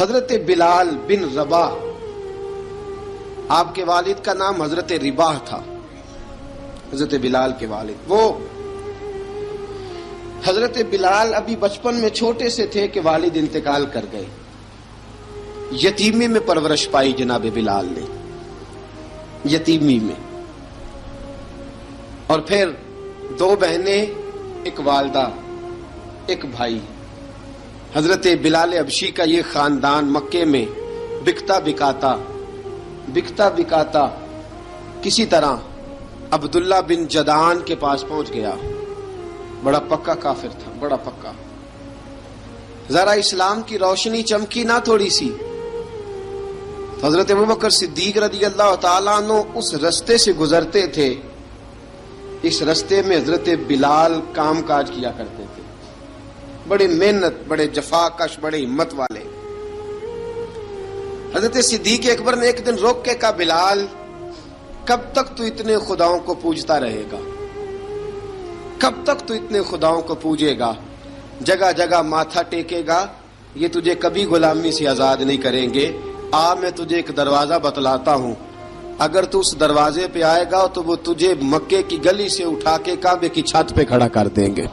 حضرت بلال بن رباح، آپ کے والد کا نام حضرت رباح تھا، حضرت بلال کے والد۔ وہ حضرت بلال ابھی بچپن میں چھوٹے سے تھے کہ والد انتقال کر گئے، یتیمی میں پرورش پائی جناب بلال نے، یتیمی میں، اور پھر 2 بہنیں، ایک والدہ، ایک بھائی۔ حضرت بلال حبشی کا یہ خاندان مکے میں بکتا بکاتا کسی طرح عبداللہ بن جدعان کے پاس پہنچ گیا۔ بڑا پکا کافر تھا، بڑا پکا۔ ذرا اسلام کی روشنی چمکی نہ تھوڑی سی، حضرت ابوبکر صدیق رضی اللہ تعالیٰ عنہ اس رستے سے گزرتے تھے، اس رستے میں حضرت بلال کام کاج کیا کرتے تھے، بڑے محنت، بڑے جفاکش، بڑے ہمت والے۔ حضرت صدیق اکبر نے ایک دن روک کے کہا، بلال کب تک تو اتنے خداؤں کو پوجتا رہے گا؟ کب تک تو اتنے خداؤں کو پوجے گا، جگہ جگہ ماتھا ٹیکے گا؟ یہ تجھے کبھی غلامی سے آزاد نہیں کریں گے۔ میں تجھے ایک دروازہ بتلاتا ہوں، اگر تو اس دروازے پہ آئے گا تو وہ تجھے مکے کی گلی سے اٹھا کے کعبے کی چھت پہ کھڑا کر دیں گے۔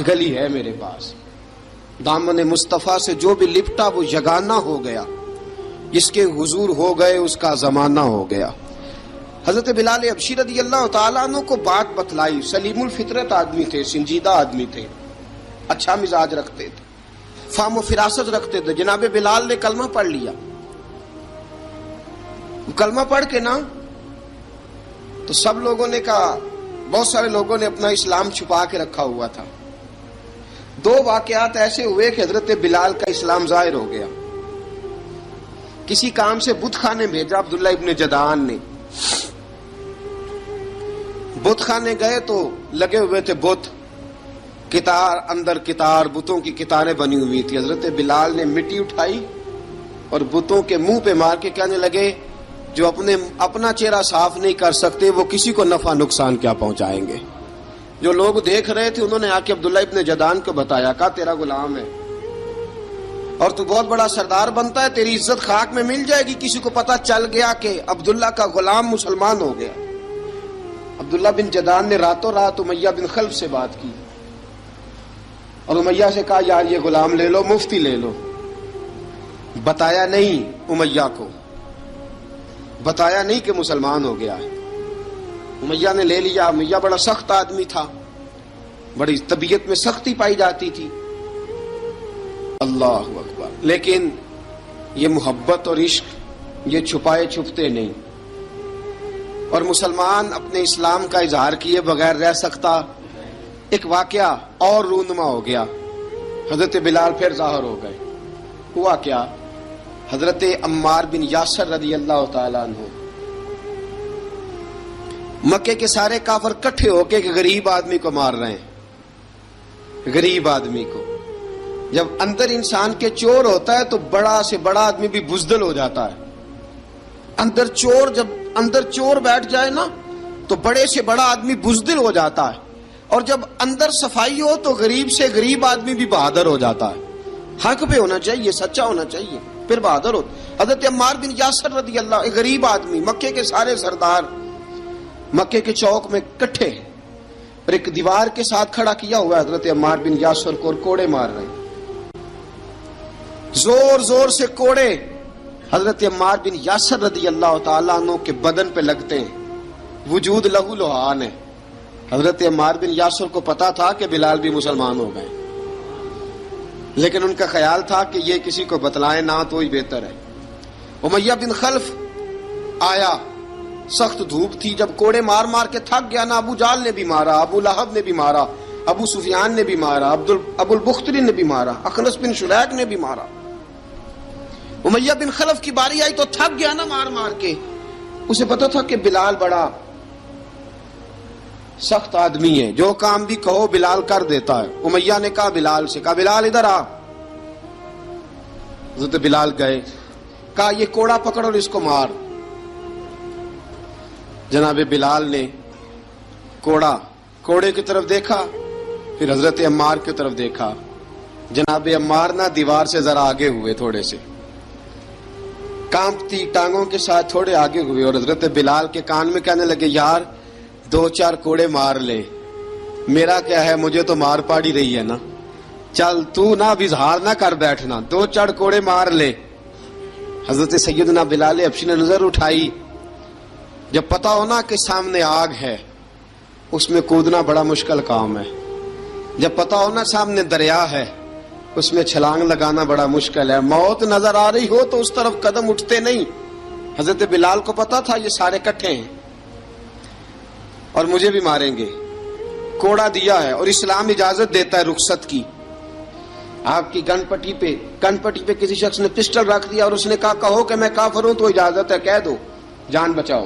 گلی ہے میرے پاس، دامن مصطفیٰ سے جو بھی لپٹا وہ یگانہ ہو گیا، جس کے حضور ہو گئے اس کا زمانہ ہو گیا۔ حضرت بلال حبشی رضی اللہ تعالیٰ عنہ کو بات بتلائی، سلیم الفطرت آدمی تھے، سنجیدہ آدمی تھے، اچھا مزاج رکھتے تھے، فہم و فراست رکھتے تھے۔ جناب بلال نے کلمہ پڑھ لیا، کلمہ پڑھ کے نا تو سب لوگوں نے کہا، بہت سارے لوگوں نے اپنا اسلام چھپا کے رکھا ہوا تھا۔ 2 واقعات ایسے ہوئے کہ حضرت بلال کا اسلام ظاہر ہو گیا۔ کسی کام سے بت خانے بھیجا عبداللہ ابن جدعان نے، بت خانے گئے تو لگے ہوئے تھے بت، کتار اندر کتار، بتوں کی کتاریں بنی ہوئی تھی۔ حضرت بلال نے مٹی اٹھائی اور بتوں کے منہ پہ مار کے کہنے لگے، جو اپنا چہرہ صاف نہیں کر سکتے وہ کسی کو نفع نقصان کیا پہنچائیں گے۔ جو لوگ دیکھ رہے تھے انہوں نے آ کے عبداللہ ابن جدعان کو بتایا، کہا تیرا غلام ہے اور تو بہت بڑا سردار بنتا ہے، تیری عزت خاک میں مل جائے گی۔ کسی کو پتا چل گیا کہ عبداللہ کا غلام مسلمان ہو گیا۔ عبداللہ بن جدعان نے راتوں رات امیہ بن خلف سے بات کی اور امیہ سے کہا، یار یہ غلام لے لو، مفتی لے لو۔ بتایا نہیں امیہ کو، بتایا نہیں کہ مسلمان ہو گیا ہے۔ امیہ نے لے لیا۔ امیہ بڑا سخت آدمی تھا، بڑی طبیعت میں سختی پائی جاتی تھی، اللہ اکبر۔ لیکن یہ محبت اور عشق یہ چھپائے چھپتے نہیں، اور مسلمان اپنے اسلام کا اظہار کیے بغیر رہ سکتا۔ ایک واقعہ اور رونما ہو گیا، حضرت بلال پھر ظاہر ہو گئے۔ ہوا کیا؟ حضرت عمار بن یاسر رضی اللہ تعالیٰ عنہ، مکے کے سارے کافر کٹھے ہو کے غریب آدمی کو مار رہے ہیں، غریب آدمی کو۔ جب اندر انسان کے چور ہوتا ہے تو بڑا سے بڑا آدمی بھی بزدل ہو جاتا ہے۔ جب اندر چور بیٹھ جائے نا تو بڑے سے بڑا آدمی بزدل ہو جاتا ہے، اور جب اندر صفائی ہو تو غریب سے غریب آدمی بھی بہادر ہو جاتا ہے۔ حق پہ ہونا چاہیے، سچا ہونا چاہیے، پھر بہادر ہوتا۔ حضرت عمار بن یاسر رضی اللہ، ایک غریب آدمی، مکے کے سارے سردار مکے کے چوک میں کٹھے اور ایک دیوار کے ساتھ کھڑا کیا ہوا ہے حضرت عمار بن یاسر کو، اور کوڑے مار رہے ہیں، زور زور سے کوڑے حضرت عمار بن یاسر رضی اللہ تعالیٰ عنہ کے بدن پہ لگتے ہیں، وجود لہو لہان ہے۔ حضرت عمار بن یاسر کو پتا تھا کہ بلال بھی مسلمان ہو گئے، لیکن ان کا خیال تھا کہ یہ کسی کو بتلائیں نہ تو ہی بہتر ہے۔ امیہ بن خلف آیا، سخت دھوپ تھی، جب کوڑے مار مار کے تھک گیا نا، ابو جال نے بھی مارا، ابو لہب نے بھی مارا، ابو سفیان نے بھی مارا، ابو البختری نے بھی مارا، اخنس بن شلیک نے بھی مارا۔ امیہ بن خلف کی باری آئی تو تھک گیا نا مار مار کے، اسے پتا تھا کہ بلال بڑا سخت آدمی ہے، جو کام بھی کہو بلال کر دیتا ہے۔ امیہ نے کہا بلال سے، کہا بلال ادھر آ۔ حضرت بلال گئے، کہا یہ کوڑا پکڑ اور اس کو مار۔ جناب بلال نے کوڑے کی طرف دیکھا، پھر حضرت عمار کی طرف دیکھا، جناب عمار نہ دیوار سے ذرا آگے ہوئے، تھوڑے سے کانپتی ٹانگوں کے ساتھ تھوڑے آگے ہوئے، اور حضرت بلال کے کان میں کہنے لگے یار 2-4 کوڑے مار لے، میرا کیا ہے، مجھے تو مار پاڑی رہی ہے نا، چل تو نہ اب اظہار نہ کر بیٹھنا، 2-4 کوڑے مار لے۔ حضرت سیدنا بلال حبشی نے نظر اٹھائی، جب پتا ہونا کہ سامنے آگ ہے اس میں کودنا بڑا مشکل کام ہے، جب پتا ہونا سامنے دریا ہے اس میں چھلانگ لگانا بڑا مشکل ہے، موت نظر آ رہی ہو تو اس طرف قدم اٹھتے نہیں۔ حضرت بلال کو پتا تھا یہ سارے کٹھے ہیں اور مجھے بھی ماریں گے، کوڑا دیا ہے، اور اسلام اجازت دیتا ہے رخصت کی۔ آپ کی گن پٹی پہ کسی شخص نے پسٹل رکھ دیا اور اس نے کہا کہو کہ میں کافر ہوں تو اجازت ہے، کہہ دو، جان بچاؤ،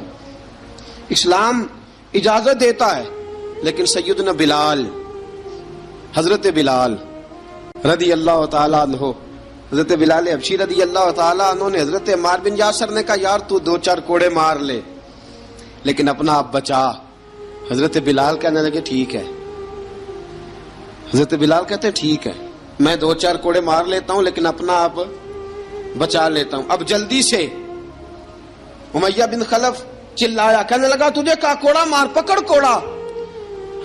اسلام اجازت دیتا ہے۔ لیکن سیدنا بلال، حضرت بلال رضی اللہ تعالیٰ عنہ، حضرت بلال حبشی رضی اللہ تعالیٰ عنہ نے حضرت عمار بن یاسر نے کہا یار تو 2-4 کوڑے مار لے لیکن اپنا آپ بچا۔ حضرت بلال کہنے لگے ٹھیک ہے، حضرت بلال کہتے ہیں ٹھیک ہے، میں 2-4 کوڑے مار لیتا ہوں لیکن اپنا آپ بچا لیتا ہوں۔ اب جلدی سے امیہ بن خلف چلایا، کہنے لگا تجھے کہا کوڑا مار، پکڑ کوڑا۔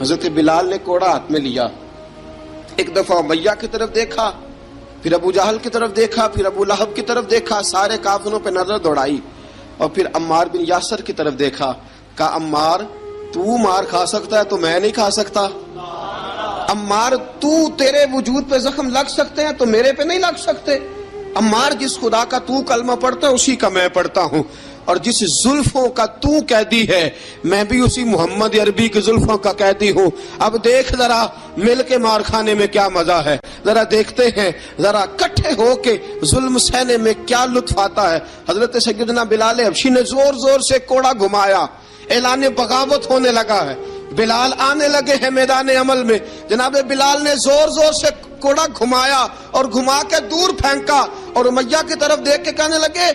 حضرت بلال نے کوڑا ہاتھ میں لیا، ایک دفعہ امیہ کی طرف دیکھا، پھر ابو جہل کی طرف دیکھا، پھر ابو لہب کی طرف دیکھا، سارے کافروں پہ نظر دوڑائی، اور پھر عمار بن یاسر کی طرف دیکھا، کہا عمار تو مار کھا سکتا ہے تو میں نہیں کھا سکتا، عمار تیرے وجود پہ زخم لگ سکتے ہیں تو میرے پہ نہیں لگ سکتے، عمار جس خدا کا تو کلمہ پڑھتا ہے اسی کا میں پڑھتا ہوں، اور جس زلفوں کا تو قیدی ہے میں بھی اسی محمد عربی کی زلفوں کا قیدی ہوں۔ اب دیکھ ذرا مل کے مار کھانے میں کیا مزہ ہے، ذرا دیکھتے ہیں ذرا کٹھے ہو کے ظلم سہنے میں کیا لطف آتا ہے۔ حضرت سیدنا بلال حبشی نے زور زور سے کوڑا گھمایا، اعلان بغاوت ہونے لگا ہے، بلال آنے لگے ہیں میدان عمل میں۔ جناب بلال نے زور زور سے کوڑا گھمایا اور گھما کے دور پھینکا، اور امیہ کی طرف دیکھ کے کہنے لگے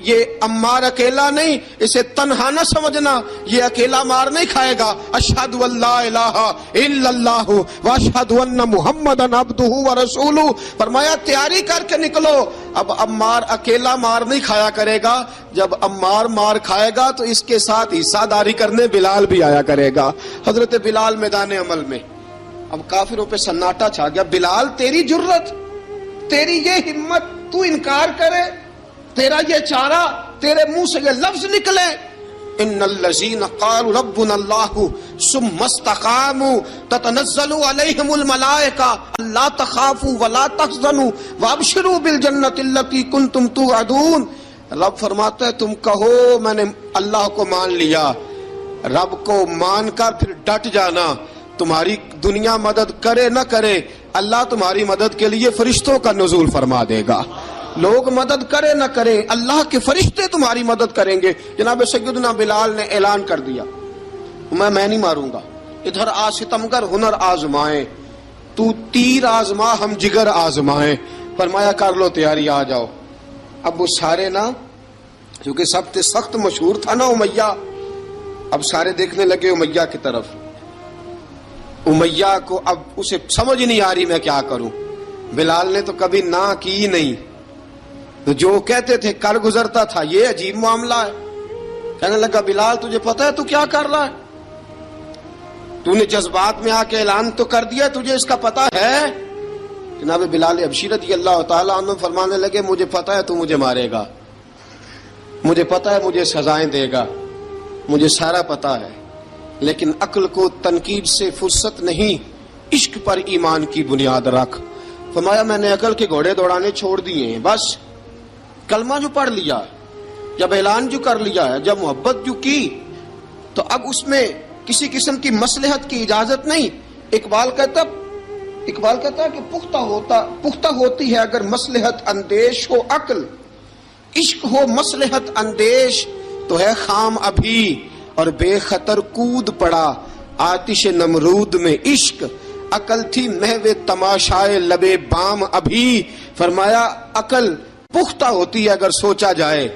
یہ عمار اکیلا نہیں، اسے تنہا نہ سمجھنا، یہ اکیلا مار نہیں کھائے گا۔ اشہد ان لا الہ الا اللہ واشہد ان محمدا عبدہ ورسولہ، فرمایا تیاری کر کے نکلو، اب عمار اکیلا مار نہیں کھایا کرے گا، جب عمار مار کھائے گا تو اس کے ساتھ حصہ داری کرنے بلال بھی آیا کرے گا۔ حضرت بلال میدان عمل میں، اب کافروں پہ سناٹا چھا گیا۔ بلال تیری جرت، تیری یہ ہمت، تو انکار کرے، تیرا یہ چارہ، تیرے منہ سے یہ لفظ نکلے، ان الذین قالوا ربنا اللہ ثم استقاموا تتنزل علیہم الملائکہ الا تخافوا ولا تحزنوا وابشروا بالجنۃ التی کنتم توعدون۔ رب فرماتا ہے تم کہو میں نے اللہ کو مان لیا، رب کو مان کر پھر ڈٹ جانا، تمہاری دنیا مدد کرے نہ کرے اللہ تمہاری مدد کے لیے فرشتوں کا نزول فرما دے گا، لوگ مدد کرے نہ کرے اللہ کے فرشتے تمہاری مدد کریں گے۔ جناب سیدنا بلال نے اعلان کر دیا میں نہیں ماروں گا، ادھر آ ستمگر ہنر آزمائیں، تو تیر آزما ہم جگر آزمائیں، فرمایا کر لو تیاری آ جاؤ۔ اب وہ سارے نا، کیونکہ سب سے سخت مشہور تھا نا امیہ، اب سارے دیکھنے لگے امیہ کی طرف، امیہ کو اب اسے سمجھ نہیں آ رہی میں کیا کروں۔ بلال نے تو کبھی نہ کی نہیں، تو جو کہتے تھے کر گزرتا تھا، یہ عجیب معاملہ ہے۔ کہنے لگا بلال تجھے پتا ہے تو کیا کر رہا ہے، تو نے جذبات میں آ کے اعلان تو کر دیا، تجھے اس کا پتا ہے؟ جناب بلال حبشی رضی اللہ تعالیٰ عنہ فرمانے لگے مجھے پتا ہے تو مجھے مارے گا، مجھے پتا ہے مجھے سزائیں دے گا، مجھے سارا پتا ہے، لیکن عقل کو تنقید سے فرصت نہیں، عشق پر ایمان کی بنیاد رکھ۔ فرمایا میں نے عقل کے گھوڑے دوڑانے چھوڑ دیے ہیں، بس کلمہ جو پڑھ لیا، جب اعلان جو کر لیا ہے، جب محبت جو کی، تو اب اس میں کسی قسم کی مصلحت کی اجازت نہیں۔ اقبال کہتا ہے کہ پختہ ہوتی ہے اگر مصلحت اندیش ہو عقل، عشق ہو مصلحت اندیش تو ہے خام ابھی، اور بے خطر کود پڑا آتش نمرود میں عشق، عقل تھی محو تماشائے لبے بام ابھی۔ فرمایا عقل پختہ ہوتی ہے اگر سوچا جائے،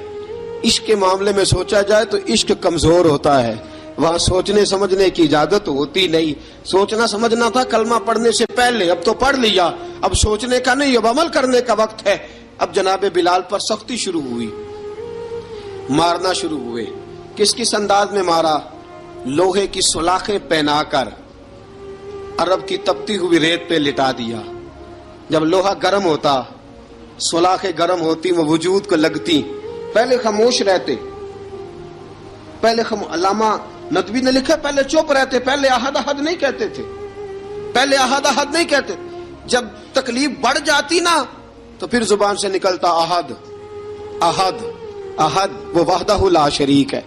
عشق کے معاملے میں سوچا جائے تو عشق کمزور ہوتا ہے، وہاں سوچنے سمجھنے کی اجازت ہوتی نہیں. سوچنا سمجھنا تھا کلمہ پڑھنے سے پہلے، اب تو پڑھ لیا، اب سوچنے کا نہیں، اب عمل کرنے کا وقت ہے. اب جناب بلال پر سختی شروع ہوئی، مارنا شروع ہوئے. کس کس انداز میں مارا؟ لوہے کی سلاخیں پہنا کر عرب کی تپتی ہوئی ریت پہ لٹا دیا. جب لوہا گرم ہوتا، سلاخیں گرم ہوتی، وہ وجود کو لگتی. پہلے خاموش رہتے، پہلے علامہ ندوی نے لکھا پہلے چپ رہتے، پہلے احد احد نہیں کہتے تھے، پہلے احد احد نہیں کہتے. جب تکلیف بڑھ جاتی نا تو پھر زبان سے نکلتا احد احد احد. وہ وحدہ لا شریک ہے،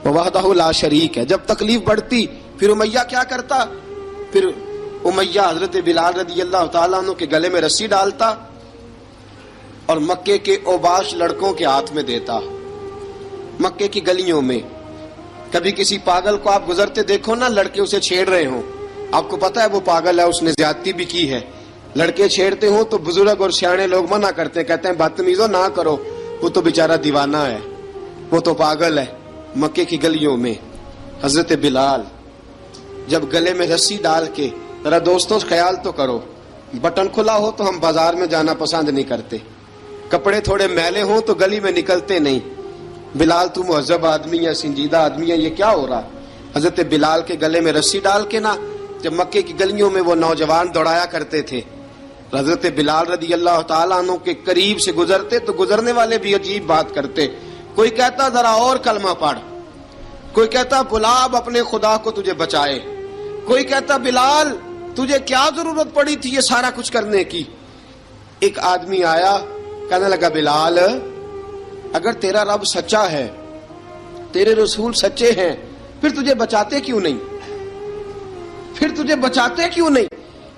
وہ وحدہ لا شریک ہے. جب تکلیف بڑھتی پھر امیہ کیا کرتا؟ پھر امیہ حضرت بلال رضی اللہ تعالیٰ عنہ کے گلے میں رسی ڈالتا اور مکے کے اوباش لڑکوں کے ہاتھ میں دیتا. مکے کی گلیوں میں کبھی کسی پاگل کو آپ گزرتے دیکھو نا، لڑکے اسے چھیڑ رہے ہوں، آپ کو پتا ہے وہ پاگل ہے، اس نے زیادتی بھی کی ہے. لڑکے چھیڑتے ہوں تو بزرگ اور سیانے لوگ منع کرتے ہیں، کہتے ہیں بدتمیزوں نہ کرو، وہ تو بیچارہ دیوانہ ہے، وہ تو پاگل ہے. مکے کی گلیوں میں حضرت بلال جب گلے میں رسی ڈال کے، ذرا دوستوں خیال تو کرو، بٹن کھلا ہو تو ہم بازار میں جانا پسند نہیں کرتے، کپڑے تھوڑے میلے ہوں تو گلی میں نکلتے نہیں. بلال تو مہذب آدمی ہے، سنجیدہ آدمی ہے، یہ کیا ہو رہا؟ حضرت بلال کے گلے میں رسی ڈال کے نا، جب مکے کی گلیوں میں وہ نوجوان دوڑایا کرتے تھے، حضرت بلال رضی اللہ تعالیٰ عنہ کے قریب سے گزرتے تو گزرنے والے بھی عجیب بات کرتے. کوئی کہتا ذرا اور کلمہ پڑھ، کوئی کہتا بلا اب اپنے خدا کو تجھے بچائے، کوئی کہتا بلال تجھے کیا ضرورت پڑی تھی یہ سارا کچھ کرنے کی. ایک آدمی آیا کہنے لگا بلال اگر تیرا رب سچا ہے، تیرے رسول سچے ہیں، پھر تجھے بچاتے کیوں نہیں؟ پھر تجھے بچاتے کیوں نہیں؟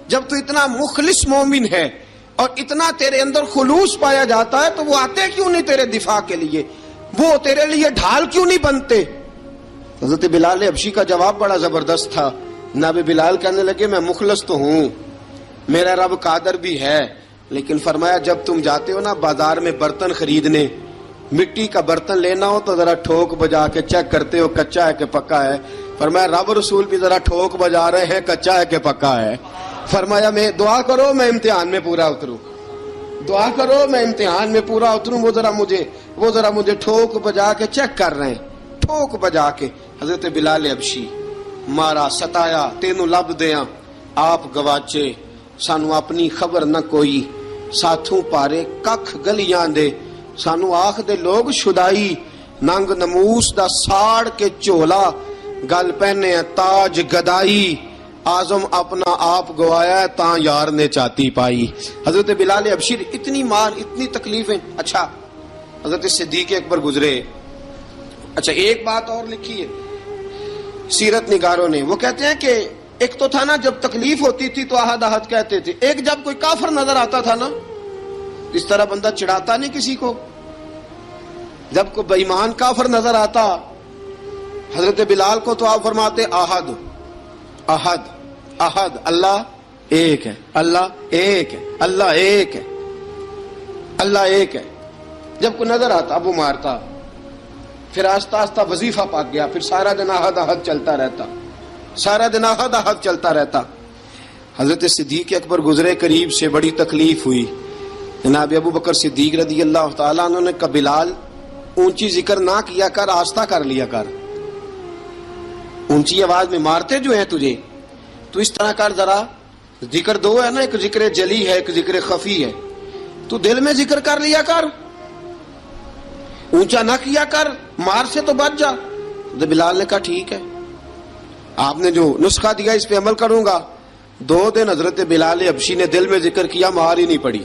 جب تو اتنا مخلص مومن ہے اور اتنا تیرے اندر خلوص پایا جاتا ہے تو وہ آتے کیوں نہیں تیرے دفاع کے لیے؟ وہ تیرے لیے ڈھال کیوں نہیں بنتے؟ حضرت بلال حبشی کا جواب بڑا زبردست تھا. جناب بلال کہنے لگے میں مخلص تو ہوں، میرا رب قادر بھی ہے، لیکن فرمایا جب تم جاتے ہو نا بازار میں برتن خریدنے، مٹی کا برتن لینا ہو تو ذرا ٹھوک بجا کے چیک کرتے ہو کچا ہے کہ پکا ہے. فرمایا رب رسول بھی ذرا ٹھوک بجا رہے ہیں کچا ہے کہ پکا ہے. فرمایا میں دعا کرو میں امتحان میں پورا اتروں، دعا کرو میں امتحان میں پورا اتروں. وہ ذرا مجھے ٹھوک بجا کے چیک کر رہے ہیں، ٹھوک بجا کے. حضرت بلال حبشی مارا ستایا تینوں لب دیاں آپ گواچے، سانو اپنی خبر نہ کوئی، ساتھوں پارے ککھ گلیاں دے، سانو آخ دے لوگ شدائی، ننگ نموس دا ساڑ کے چولا، گل پہنے تاج گدائی، آزم اپنا آپ گوایا ہے تاں یار نے چاتی پائی. حضرت بلال حبشی اتنی مار اتنی تکلیفیں. اچھا حضرت صدیق اکبر گزرے. اچھا ایک بات اور لکھی ہے سیرت نگاروں نے، وہ کہتے ہیں کہ ایک تو تھا نا جب تکلیف ہوتی تھی تو احد احد کہتے تھے، ایک جب کوئی کافر نظر آتا تھا نا، اس طرح بندہ چڑھاتا نہیں کسی کو، جب کوئی بے ایمان کافر نظر آتا حضرت بلال کو تو آپ فرماتے احد احد احد، اللہ ایک ہے، اللہ ایک ہے، اللہ ایک ہے، اللہ ایک ہے. جب کوئی نظر آتا اب وہ مارتا. پھر آہستہ آہستہ وظیفہ پاک گیا، پھر سارا دن احد احد چلتا رہتا، سارا دن احد احد چلتا رہتا. حضرت صدیق اکبر گزرے قریب سے، بڑی تکلیف ہوئی. جناب ابو بکر صدیق رضی اللہ تعالیٰ عنہ نے کہا بلال اونچی ذکر نہ کیا کر، آہستہ کر لیا کر، اونچی آواز میں مارتے جو ہیں تجھے تو اس طرح کر، ذرا ذکر دو ہے نا، ایک ذکر جلی ہے ایک ذکر خفی ہے، تو دل میں ذکر کر لیا کر، اونچا نہ کیا کر، مار سے تو بچ جا. تو بلال نے کہا ٹھیک ہے، آپ نے جو نسخہ دیا اس پہ عمل کروں گا. 2 دن حضرت بلال حبشی نے دل میں ذکر کیا، مار ہی نہیں پڑی،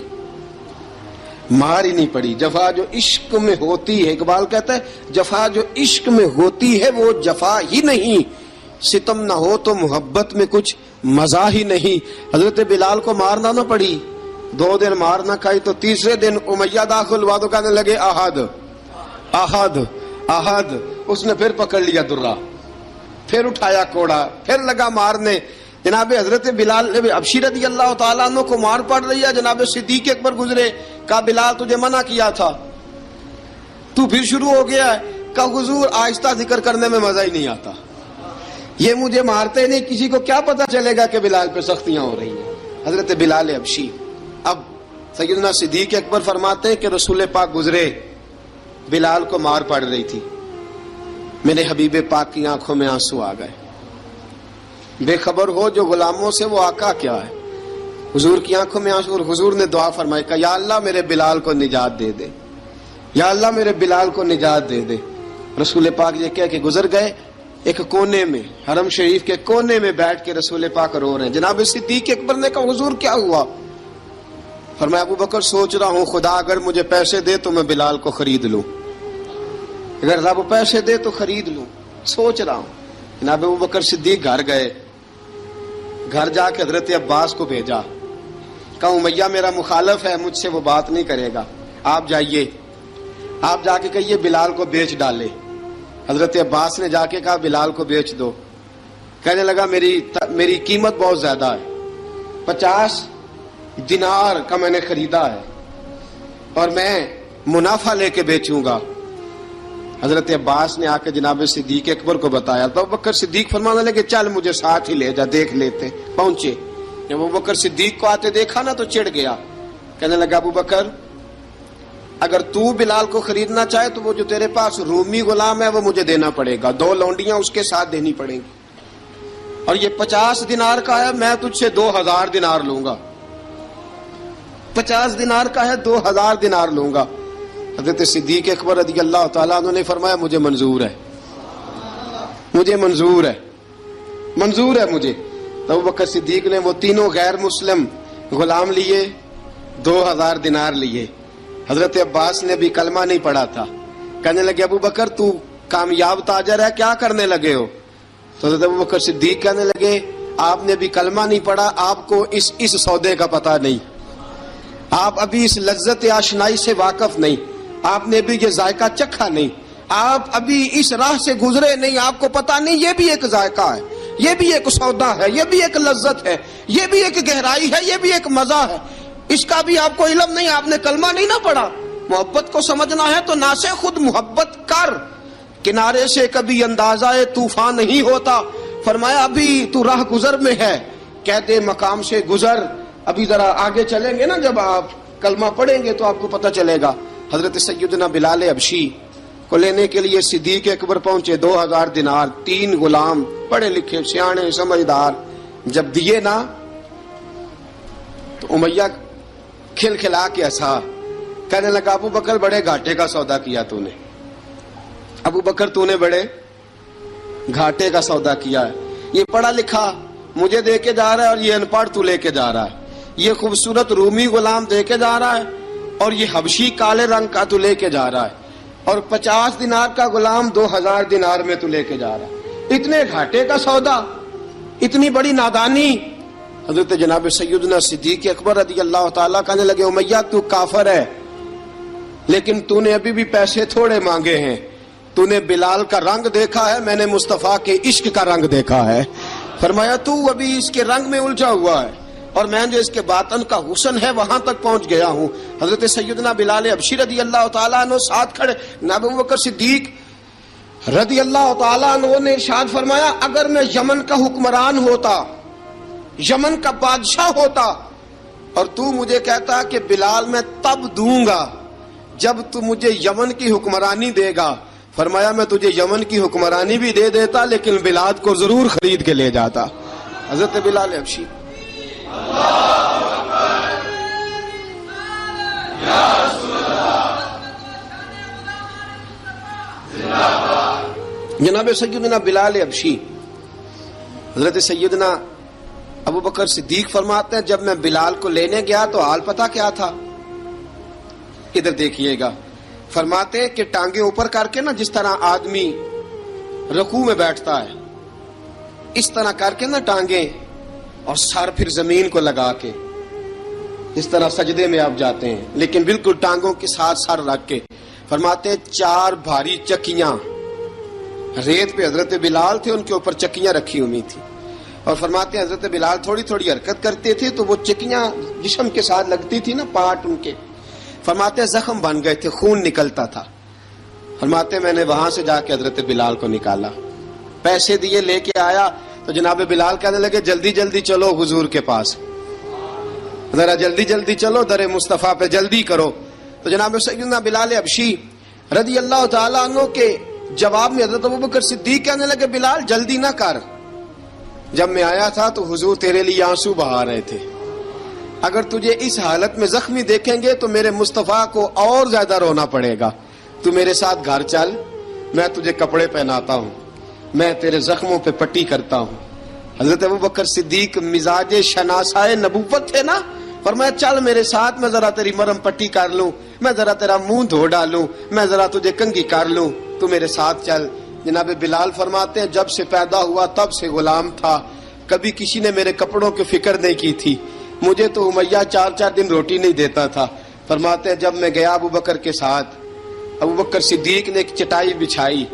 مار ہی نہیں پڑی. جفا جو عشق میں ہوتی ہے، اقبال کہتا ہے جفا جو عشق میں ہوتی ہے وہ جفا ہی نہیں، ستم نہ ہو تو محبت میں کچھ مزہ ہی نہیں. حضرت بلال کو مارنا نہ پڑی، 2 دن مار نہ کھائی تو تیسرے دن امیہ داخل ہوا تو کہنے لگے احد احد احد. اس نے پھر پکڑ لیا درہ، پھر اٹھایا کوڑا، پھر لگا مارنے. جناب حضرت بلال حبشی رضی اللہ تعالیٰ عنہ کو مار پڑ رہی ہے. جناب صدیق اکبر گزرے، کہا بلال تجھے منع کیا تھا، تو پھر شروع ہو گیا ہے. کہا حضور آہستہ ذکر کرنے میں مزہ ہی نہیں آتا، یہ مجھے مارتے نہیں، کسی کو کیا پتا چلے گا کہ بلال پہ سختیاں ہو رہی ہیں. حضرت بلال حبشی. اب سیدنا صدیق اکبر فرماتے ہیں کہ رسول پاک گزرے، بلال کو مار پڑ رہی تھی، میرے حبیب پاک کی آنکھوں میں آنسو آ گئے. بے خبر ہو جو غلاموں سے وہ آقا کیا ہے. حضور کی آنکھوں میں آنسو، اور حضور نے دعا فرمائی کہ یا اللہ میرے بلال کو نجات دے دے، یا اللہ میرے بلال کو نجات دے دے. رسول پاک یہ کہہ کے گزر گئے. ایک کونے میں، حرم شریف کے کونے میں بیٹھ کے رسول پاک رو رہے ہیں. جناب صدیق اکبر نے کہا حضور کیا ہوا؟ فرمایا ابو بکر سوچ رہا ہوں خدا اگر مجھے پیسے دے تو میں بلال کو خرید لوں، اگر رب پیسے دے تو خرید لوں، سوچ رہا ہوں. جناب ابو بکر صدیق گھر گئے، گھر جا کے حضرت عباس کو بھیجا، کہا امیہ میرا مخالف ہے، مجھ سے وہ بات نہیں کرے گا، آپ جائیے، آپ جا کے کہیے بلال کو بیچ ڈالے. حضرت عباس نے جا کے کہا بلال کو بیچ دو. کہنے لگا میری قیمت بہت زیادہ ہے، 50 دینار کا میں نے خریدا ہے اور میں منافع لے کے بیچوں گا. حضرت عباس نے آ کے جناب صدیق اکبر کو بتایا تو ابوبکر صدیق فرمانے لگے چل مجھے ساتھ ہی لے جا، دیکھ لیتے. پہنچے، جب ابوبکر صدیق کو آتے دیکھا نا تو چڑ گیا. کہنے لگا ابوبکر اگر تو بلال کو خریدنا چاہے تو وہ جو تیرے پاس رومی غلام ہے وہ مجھے دینا پڑے گا، 2 لونڈیاں اس کے ساتھ دینی پڑیں گی، اور یہ 50 دینار کا ہے، میں تجھ سے 2000 دینار لوں گا. 50 دینار کا ہے، 2000 دینار لوں گا. حضرت صدیق اکبر رضی اللہ تعالیٰ عنہ نے فرمایا مجھے منظور ہے، مجھے منظور ہے، منظور ہے مجھے. تو ابوبکر صدیق نے وہ تینوں غیر مسلم غلام لیے، 2000 دینار لیے. حضرت عباس نے بھی کلمہ نہیں پڑھا تھا. کہنے لگے ابو بکر تو کامیاب تاجر ہے، کیا کرنے لگے ہو؟ تو حضرت ابو بکر صدیق کہنے لگے آپ نے بھی کلمہ نہیں پڑھا، آپ کو اس سودے کا پتہ نہیں، آپ ابھی اس لذت آشنائی سے واقف نہیں، آپ نے بھی یہ ذائقہ چکھا نہیں، آپ ابھی اس راہ سے گزرے نہیں، آپ کو پتہ نہیں یہ بھی ایک ذائقہ ہے، یہ بھی ایک سودا ہے، یہ بھی ایک لذت ہے، یہ بھی ایک گہرائی ہے، یہ بھی ایک مزہ ہے، اس کا بھی آپ کو علم نہیں، آپ نے کلمہ نہیں نہ پڑھا. محبت کو سمجھنا ہے تو نہ سے خود محبت کر، کنارے سے کبھی اندازہ طوفان نہیں ہوتا. فرمایا ابھی تو راہ گزر میں ہے، کہتے مقام سے گزر، ابھی ذرا آگے چلیں گے نا، جب آپ کلمہ پڑھیں گے تو آپ کو پتہ چلے گا. حضرت سیدنا بلال حبشی کو لینے کے لیے صدیق اکبر پہنچے، 2000 دینار، 3 غلام پڑھے لکھے سیانے سمجھدار. جب دیے نا تو امیہ کھلکھلا کے ہنسا، کہنے لگا ابو بکر بڑے گھاٹے کا سودا کیا تو نے، ابو بکر تو نے بڑے گھاٹے کا سودا کیا ہے. یہ پڑھا لکھا مجھے دے کے جا رہا ہے اور یہ ان پڑھ تو لے کے جا رہا ہے، یہ خوبصورت رومی غلام دے کے جا رہا ہے اور یہ حبشی کالے رنگ کا تو لے کے جا رہا ہے، اور 50 دینار کا غلام 2000 دینار میں تو لے کے جا رہا ہے. اتنے گھاٹے کا سودا، اتنی بڑی نادانی. حضرت جناب سیدنا صدیق اکبر رضی اللہ تعالیٰ کہنے لگے امیہ تو کافر ہے، لیکن تو نے ابھی بھی پیسے تھوڑے مانگے ہیں، تو نے بلال کا رنگ دیکھا ہے، میں نے مصطفیٰ کے عشق کا رنگ دیکھا ہے. فرمایا تو ابھی اس کے رنگ میں الجھا ہوا ہے اور میں جو اس کے باطن کا حسن ہے وہاں تک پہنچ گیا ہوں. حضرت سیدنا بلال حبشی رضی اللہ تعالیٰ عنہ ساتھ کھڑے. ابو بکر صدیق رضی اللہ تعالیٰ عنہ نے ارشاد فرمایا اگر میں یمن کا حکمران ہوتا، یمن کا بادشاہ ہوتا، اور تو مجھے کہتا کہ بلال میں تب دوں گا جب تو مجھے یمن کی حکمرانی دے گا. فرمایا میں تجھے یمن کی حکمرانی بھی دے دیتا لیکن بلال کو ضرور خرید کے لے جاتا. حضرت بلال حبشی. جناب سیدنا بلال حبشی، حضرت سیدنا ابو بکر صدیق فرماتے ہیں جب میں بلال کو لینے گیا تو حال پتہ کیا تھا؟ ادھر دیکھیے گا. فرماتے ہیں کہ ٹانگیں اوپر کر کے نا، جس طرح آدمی رکوع میں بیٹھتا ہے اس طرح کر کے نا ٹانگیں، اور سر پھر زمین کو لگا کے اس طرح سجدے میں آپ جاتے ہیں، لیکن بالکل ٹانگوں کے ساتھ سر رکھ کے. فرماتے ہیں 4 بھاری چکیاں ریت پہ حضرت بلال تھے، ان کے اوپر چکیاں رکھی ہوئی تھی، اور فرماتے ہیں حضرت بلال تھوڑی تھوڑی حرکت کرتے تھے تو وہ چکیاں جسم کے ساتھ لگتی تھی نا، پاٹ ان کے. فرماتے ہیں زخم بن گئے تھے، خون نکلتا تھا. فرماتے ہیں میں نے وہاں سے جا کے حضرت بلال کو نکالا، پیسے دیے لے کے آیا تو جناب بلال کہنے لگے جلدی جلدی چلو حضور کے پاس، ذرا جلدی جلدی چلو در مصطفیٰ پہ جلدی کرو. تو جناب سیدنا بلال حبشی رضی اللہ تعالیٰ عنہ کے جواب میں حضرت ابوبکر صدیق کہنے لگے بلال جلدی نہ کر، جب میں آیا تھا تو حضور تیرے لیے آنسو بہا رہے تھے، اگر تجھے اس حالت میں زخمی دیکھیں گے تو میرے مصطفیٰ کو اور زیادہ رونا پڑے گا، تو میرے ساتھ گھر چل، میں تجھے کپڑے پہناتا ہوں، میں تیرے زخموں پہ پٹی کرتا ہوں. حضرت ابوبکر صدیق مزاج شناسائے نبوت تھے نا، فرمایا چل میرے ساتھ، میں ذرا تیری مرہم پٹی کر لوں، میں ذرا تیرا منہ دھو ڈالوں، میں ذرا تجھے کنگھی کر لوں، تو میرے ساتھ چل. جناب بلال فرماتے ہیں جب سے پیدا ہوا تب سے غلام تھا، کبھی کسی نے میرے کپڑوں کی فکر نہیں کی تھی، مجھے تو امیہ 4 دن روٹی نہیں دیتا تھا. فرماتے ہیں جب میں گیا ابوبکر کے ساتھ، ابوبکر صدیق نے ایک چٹائی بچھائی،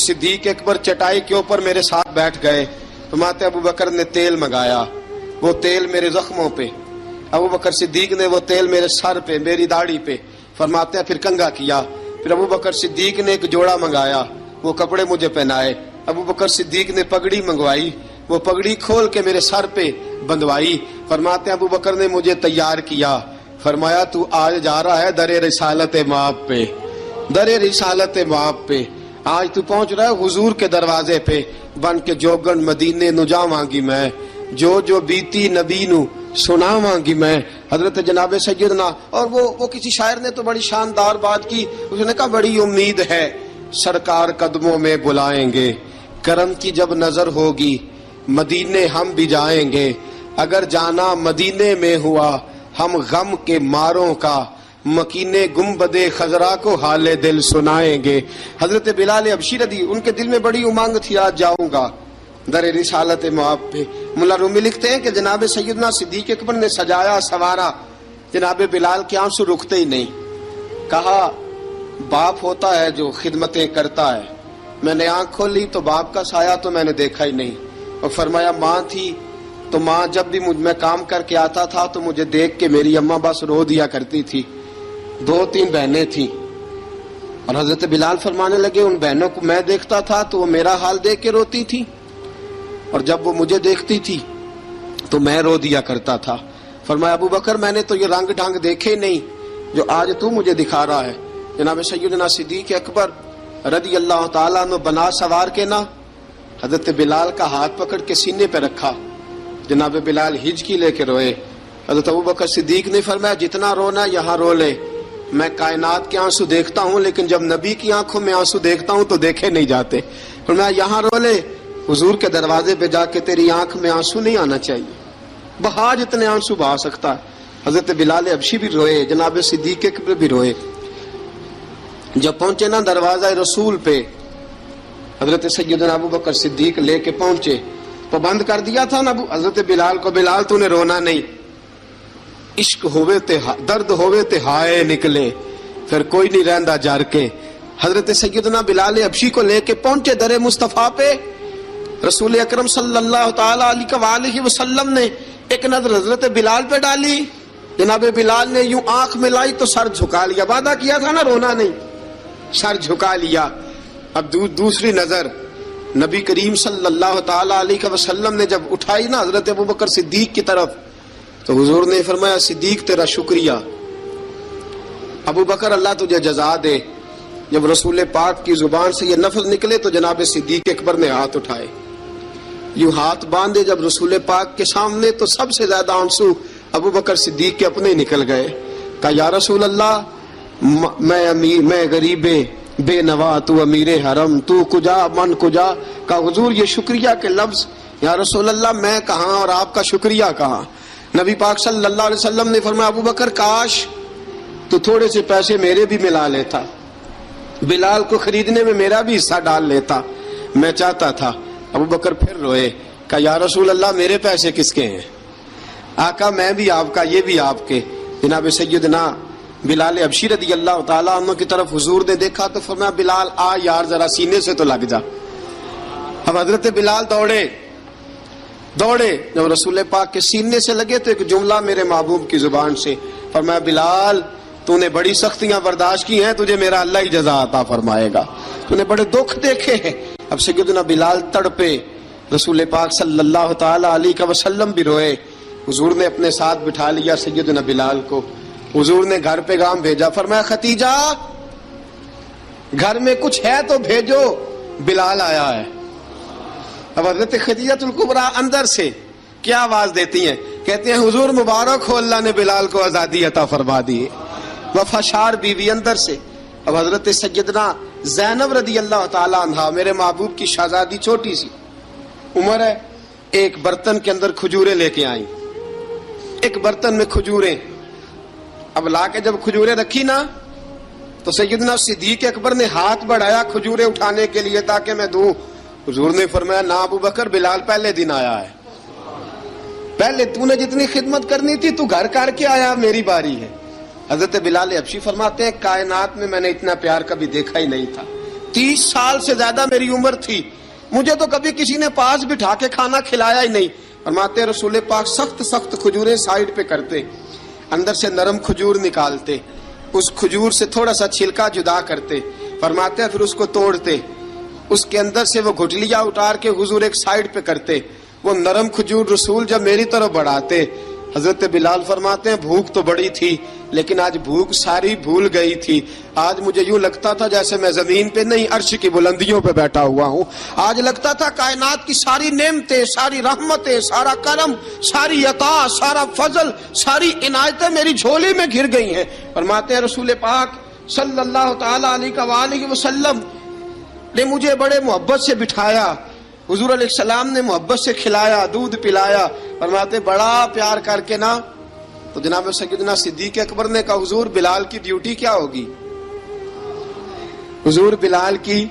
صدیق اکبر چٹائی کے اوپر میرے ساتھ بیٹھ گئے. فرماتے ابوبکر نے تیل منگایا، وہ تیل میرے زخموں پہ، ابوبکر صدیق نے وہ تیل میرے سر پہ، میری داڑھی پہ. فرماتے ہیں پھر کنگھا کیا، پھر ابوبکر صدیق نے ایک جوڑا منگایا، وہ کپڑے مجھے پہنائے. ابوبکر صدیق نے پگڑی منگوائی، وہ پگڑی کھول کے میرے سر پہ بندھوائی. فرماتے ہیں ابوبکر نے مجھے تیار کیا، فرمایا تو آج جا رہا ہے در رسالت مآب پہ، در رسالت مآب پہ، آج تو پہنچ رہا ہے حضور کے دروازے پہ، بن کے جوگن مدینے نو جاواں گی میں، جو بیتی نبی نو سناواں گی میں. حضرت جناب سیدنا، اور وہ کسی شاعر نے تو بڑی شاندار بات کی، اس نے کہا بڑی امید ہے سرکار قدموں میں بلائیں گے، کرم کی جب نظر ہوگی مدینے ہم بھی جائیں گے، اگر جانا مدینے میں ہوا ہم غم کے ماروں کا، مکینے گنبد خضرا کو حال دل سنائیں گے. حضرت بلال حبشی رضی ان کے دل میں بڑی امنگ تھی آج جاؤں گا در رسالت مآب پہ. ملا رومی لکھتے ہیں کہ جناب سیدنا صدیق اکبر نے سجایا سوارا، جناب بلال کے آنسو رکتے ہی نہیں. کہا باپ ہوتا ہے جو خدمتیں کرتا ہے، میں نے آنکھ کھولی تو باپ کا سایہ تو میں نے دیکھا ہی نہیں. اور فرمایا ماں تھی تو ماں جب بھی میں کام کر کے آتا تھا تو مجھے دیکھ کے میری اماں بس رو دیا کرتی تھی. 2-3 بہنیں تھیں، اور حضرت بلال فرمانے لگے ان بہنوں کو میں دیکھتا تھا تو وہ میرا حال دیکھ کے روتی تھی، اور جب وہ مجھے دیکھتی تھی تو میں رو دیا کرتا تھا. فرمایا ابوبکر میں نے تو یہ رنگ ڈھنگ دیکھے نہیں جو آج تو مجھے دکھا رہا ہے. جناب سیدنا صدیق اکبر رضی اللہ تعالیٰ عنہ بنا سوار کے نا حضرت بلال کا ہاتھ پکڑ کے سینے پہ رکھا. جناب بلال ہجکی لے کے روئے. حضرت ابوبکر صدیق نے فرمایا جتنا رونا یہاں رو لے، میں کائنات کے آنسو دیکھتا ہوں لیکن جب نبی کی آنکھوں میں آنسو دیکھتا ہوں تو دیکھے نہیں جاتے. فرمایا یہاں رو لے، حضور کے دروازے پہ جا کے تیری آنکھ میں آنسو نہیں آنا چاہیے، بہا جتنے آنسو بہا سکتا ہے. حضرت بلال حبشی بھی روئے، جناب صدیق اکبر بھی روئے. جب پہنچے نا دروازہ رسول پہ، حضرت سیدنا ابوبکر صدیق لے کے پہنچے تو بند کر دیا تھا نا حضرت بلال کو، بلال تو نے رونا نہیں، عشق ہوئے تے درد ہوئے تے ہائے نکلے، پھر کوئی نہیں رہندا جار کے. حضرت سیدنا بلال حبشی کو لے کے پہنچے در مصطفیٰ پہ. رسول اکرم صلی اللہ تعالی علیہ وسلم نے ایک نظر حضرت بلال پہ ڈالی، جناب بلال نے یوں آنکھ ملائی تو سر جھکا لیا، وعدہ کیا تھا نا رونا نہیں، سر جھکا لیا. اب دوسری نظر نبی کریم صلی اللہ تعالی علیہ وسلم نے جب اٹھائی نا حضرت ابوبکر صدیق کی طرف تو حضور نے فرمایا صدیق تیرا شکریہ، ابوبکر اللہ تجھے جزا دے. جب رسول پاک کی زبان سے یہ لفظ نکلے تو جناب صدیق اکبر نے ہاتھ اٹھائے، یوں ہاتھ باندھے جب رسول پاک کے سامنے تو سب سے زیادہ آنسو ابوبکر صدیق کے اپنے نکل گئے. کہا یا رسول اللہ میں غریب بے نوا، تو امیر حرم، تو کجا من کجا. کہا حضور یہ شکریہ کے لفظ، یا رسول اللہ میں کہاں اور آپ کا شکریہ کہاں. نبی پاک صلی اللہ علیہ وسلم نے فرمایا ابوبکر کاش تو تھوڑے سے پیسے میرے بھی ملا لیتا، بلال کو خریدنے میں میرا بھی حصہ ڈال لیتا، میں چاہتا تھا. ابوبکر پھر روئے. کہا یا رسول اللہ میرے پیسے کس کے ہیں؟ آقا میں بھی آپ کا، یہ بھی آپ کے. جناب سیدنا بلال حبشی رضی اللہ تعالیٰ عنہ کی طرف حضور نے دیکھا تو فرمایا بلال آ یار ذرا سینے سے تو لگ جا. اب حضرت بلال دوڑے، جب رسول پاک کے سینے سے لگے تو ایک جملہ میرے محبوب کی زبان سے فرمایا بلال تو نے بڑی سختیاں برداشت کی ہیں، تجھے میرا اللہ ہی جزا عطا فرمائے گا، تو نے بڑے دکھ دیکھے ہیں اب سیدنا بلال تڑپے، رسول پاک صلی اللہ تعالی علیہ وسلم بھی روئے. حضور نے اپنے ساتھ بٹھا لیا سیدنا بلال کو. حضور نے گھر پیغام بھیجا، فرمایا ختیجہ گھر میں کچھ ہے تو بھیجو، بلال آیا ہے. اب حضرت خدیجہ الکبریٰ اندر سے کیا آواز دیتی ہیں؟ کہتے ہیں حضور مبارک ہو، اللہ نے بلال کو آزادی عطا فرما دی. وفاشار بیوی اندر سے. اب حضرت سیدنا زینب رضی اللہ تعالی عنہا، میرے محبوب کی شہزادی، چھوٹی سی عمر ہے، ایک برتن کے اندر کھجوریں لے کے آئیں. ایک برتن میں کھجوریں. اب لا کے جب کھجوریں رکھی نا تو سیدنا صدیق اکبر نے ہاتھ بڑھایا کھجوریں اٹھانے کے لیے تاکہ میں دوں. حضور نے فرمایا نہ ابو بکر، بلال پہلے دن آیا ہے، پہلے تو نے جتنی خدمت کرنی تھی تو گھر کر کے آیا، میری باری ہے. حضرت بلال حبشی فرماتے ہیں کائنات میں نے اتنا پیار کبھی دیکھا ہی نہیں تھا. 30 سال سے زیادہ میری عمر تھی، مجھے تو کبھی کسی نے پاس بٹھا کے کھانا کھلایا ہی نہیں. فرماتے رسول پاک سخت سخت کھجوریں سائڈ پہ کرتے، اندر سے نرم کھجور نکالتے، اس کھجور سے تھوڑا سا چھلکا جدا کرتے. فرماتے پھر اس کو توڑتے، اس کے اندر سے وہ گھٹلیاں اتار کے حضور ایک سائڈ پہ کرتے. وہ نرم کھجور رسول جب میری طرف بڑھاتے، حضرت بلال فرماتے ہیں بھوک تو بڑی تھی لیکن آج بھوک ساری بھول گئی تھی. آج مجھے یوں لگتا تھا جیسے میں زمین پہ نہیں عرش کی بلندیوں پہ بیٹھا ہوا ہوں. آج لگتا تھا کائنات کی ساری نعمتیں، ساری رحمتیں، سارا کرم، ساری عطا، سارا فضل، ساری عنایتیں میری جھولی میں گر گئی ہیں. فرماتے ہیں رسول پاک صلی اللہ تعالی علیہ وسلم نے مجھے بڑے محبت سے بٹھایا، حضور علیہ السلام نے محبت سے کھلایا، دودھ پلایا. فرماتے بڑا پیار کر کے نا تو جناب سیدنا صدیق اکبر نے کہا حضور بلال کی ڈیوٹی کیا ہوگی؟ حضور بلال کی